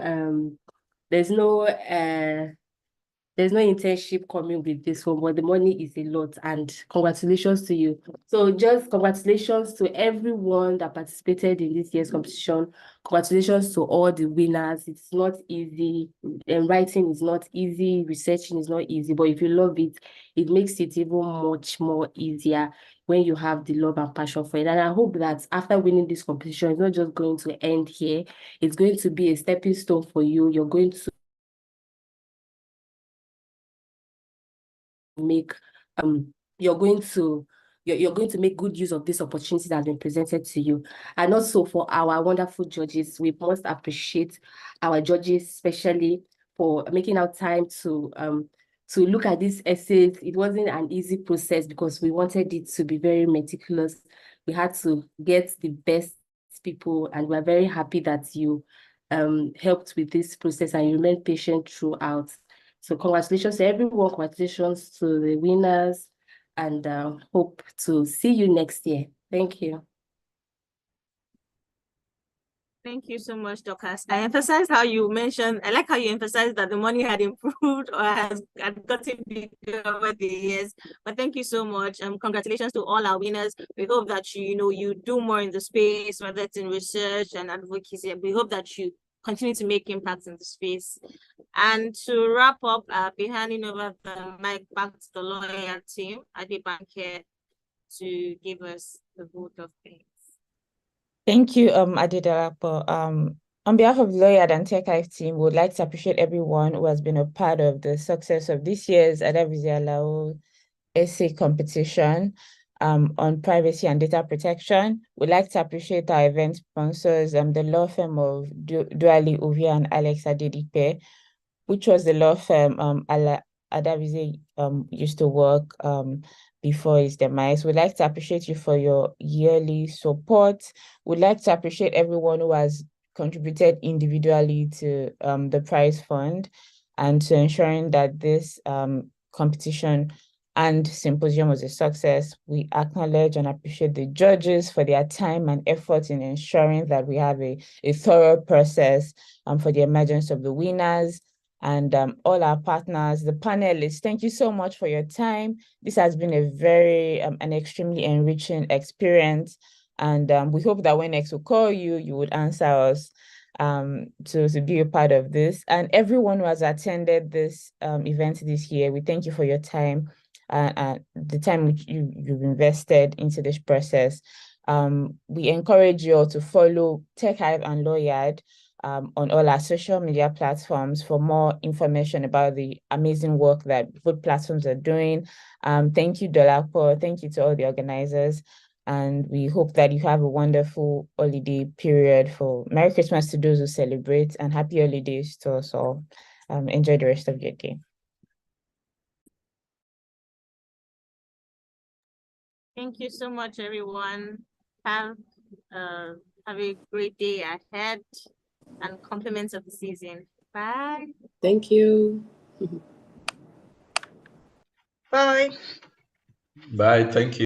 I: internship coming with this one, but the money is a lot, and congratulations to you. So just congratulations to everyone that participated in this year's competition. Congratulations to all the winners. It's not easy, and writing is not easy, researching is not easy, but if you love it, it makes it even much more easier when you have the love and passion for it. And I hope that after winning this competition, it's not just going to end here. It's going to be a stepping stone for you. You're going to make you're going to make good use of this opportunity that has been presented to you. And also for our wonderful judges, we must appreciate our judges, especially for making our time to look at these essays. It wasn't an easy process because we wanted it to be very meticulous. We had to get the best people, and we're very happy that you helped with this process and you remained patient throughout. So congratulations to everyone, congratulations to the winners, and hope to see you next year. Thank you.
B: Thank you so much, Dorcas. I like how you emphasized that the money had improved or had gotten bigger over the years. But thank you so much. Congratulations to all our winners. We hope that you do more in the space, whether it's in research and advocacy. We hope that you continue to make impacts in the space. And to wrap up, I'll be handing over the mic back to the lawyer team, Adebanke, to give us the vote of thanks.
H: Thank you, Adedarapo. On behalf of the Lawyer and Tech Hive team, we would like to appreciate everyone who has been a part of the success of this year's Adavize Alao essay competition. on privacy and data protection. We'd like to appreciate our event sponsors, the law firm of Duali Ovia and Alex Adedipe, which was the law firm Adavize used to work before his demise. We'd like to appreciate you for your yearly support. We'd like to appreciate everyone who has contributed individually to the prize fund and to ensuring that this competition and symposium was a success. We acknowledge and appreciate the judges for their time and effort in ensuring that we have a thorough process for the emergence of the winners. And all our partners, the panelists, thank you so much for your time. This has been a very an extremely enriching experience. And we hope that when next we call you, you would answer us to be a part of this. And everyone who has attended this event this year, we thank you for your time and the time which you've invested into this process. We encourage you all to follow Tech Hive and Lawyard on all our social media platforms for more information about the amazing work that both platforms are doing. Thank you, Dolapo. Thank you to all the organizers. And we hope that you have a wonderful holiday period. For Merry Christmas to those who celebrate, and happy holidays to us all. Enjoy the rest of your day.
B: Thank you so much, everyone. Have a great day ahead and compliments of the season. Bye.
A: Thank you.
F: Bye.
E: Bye. Thank you.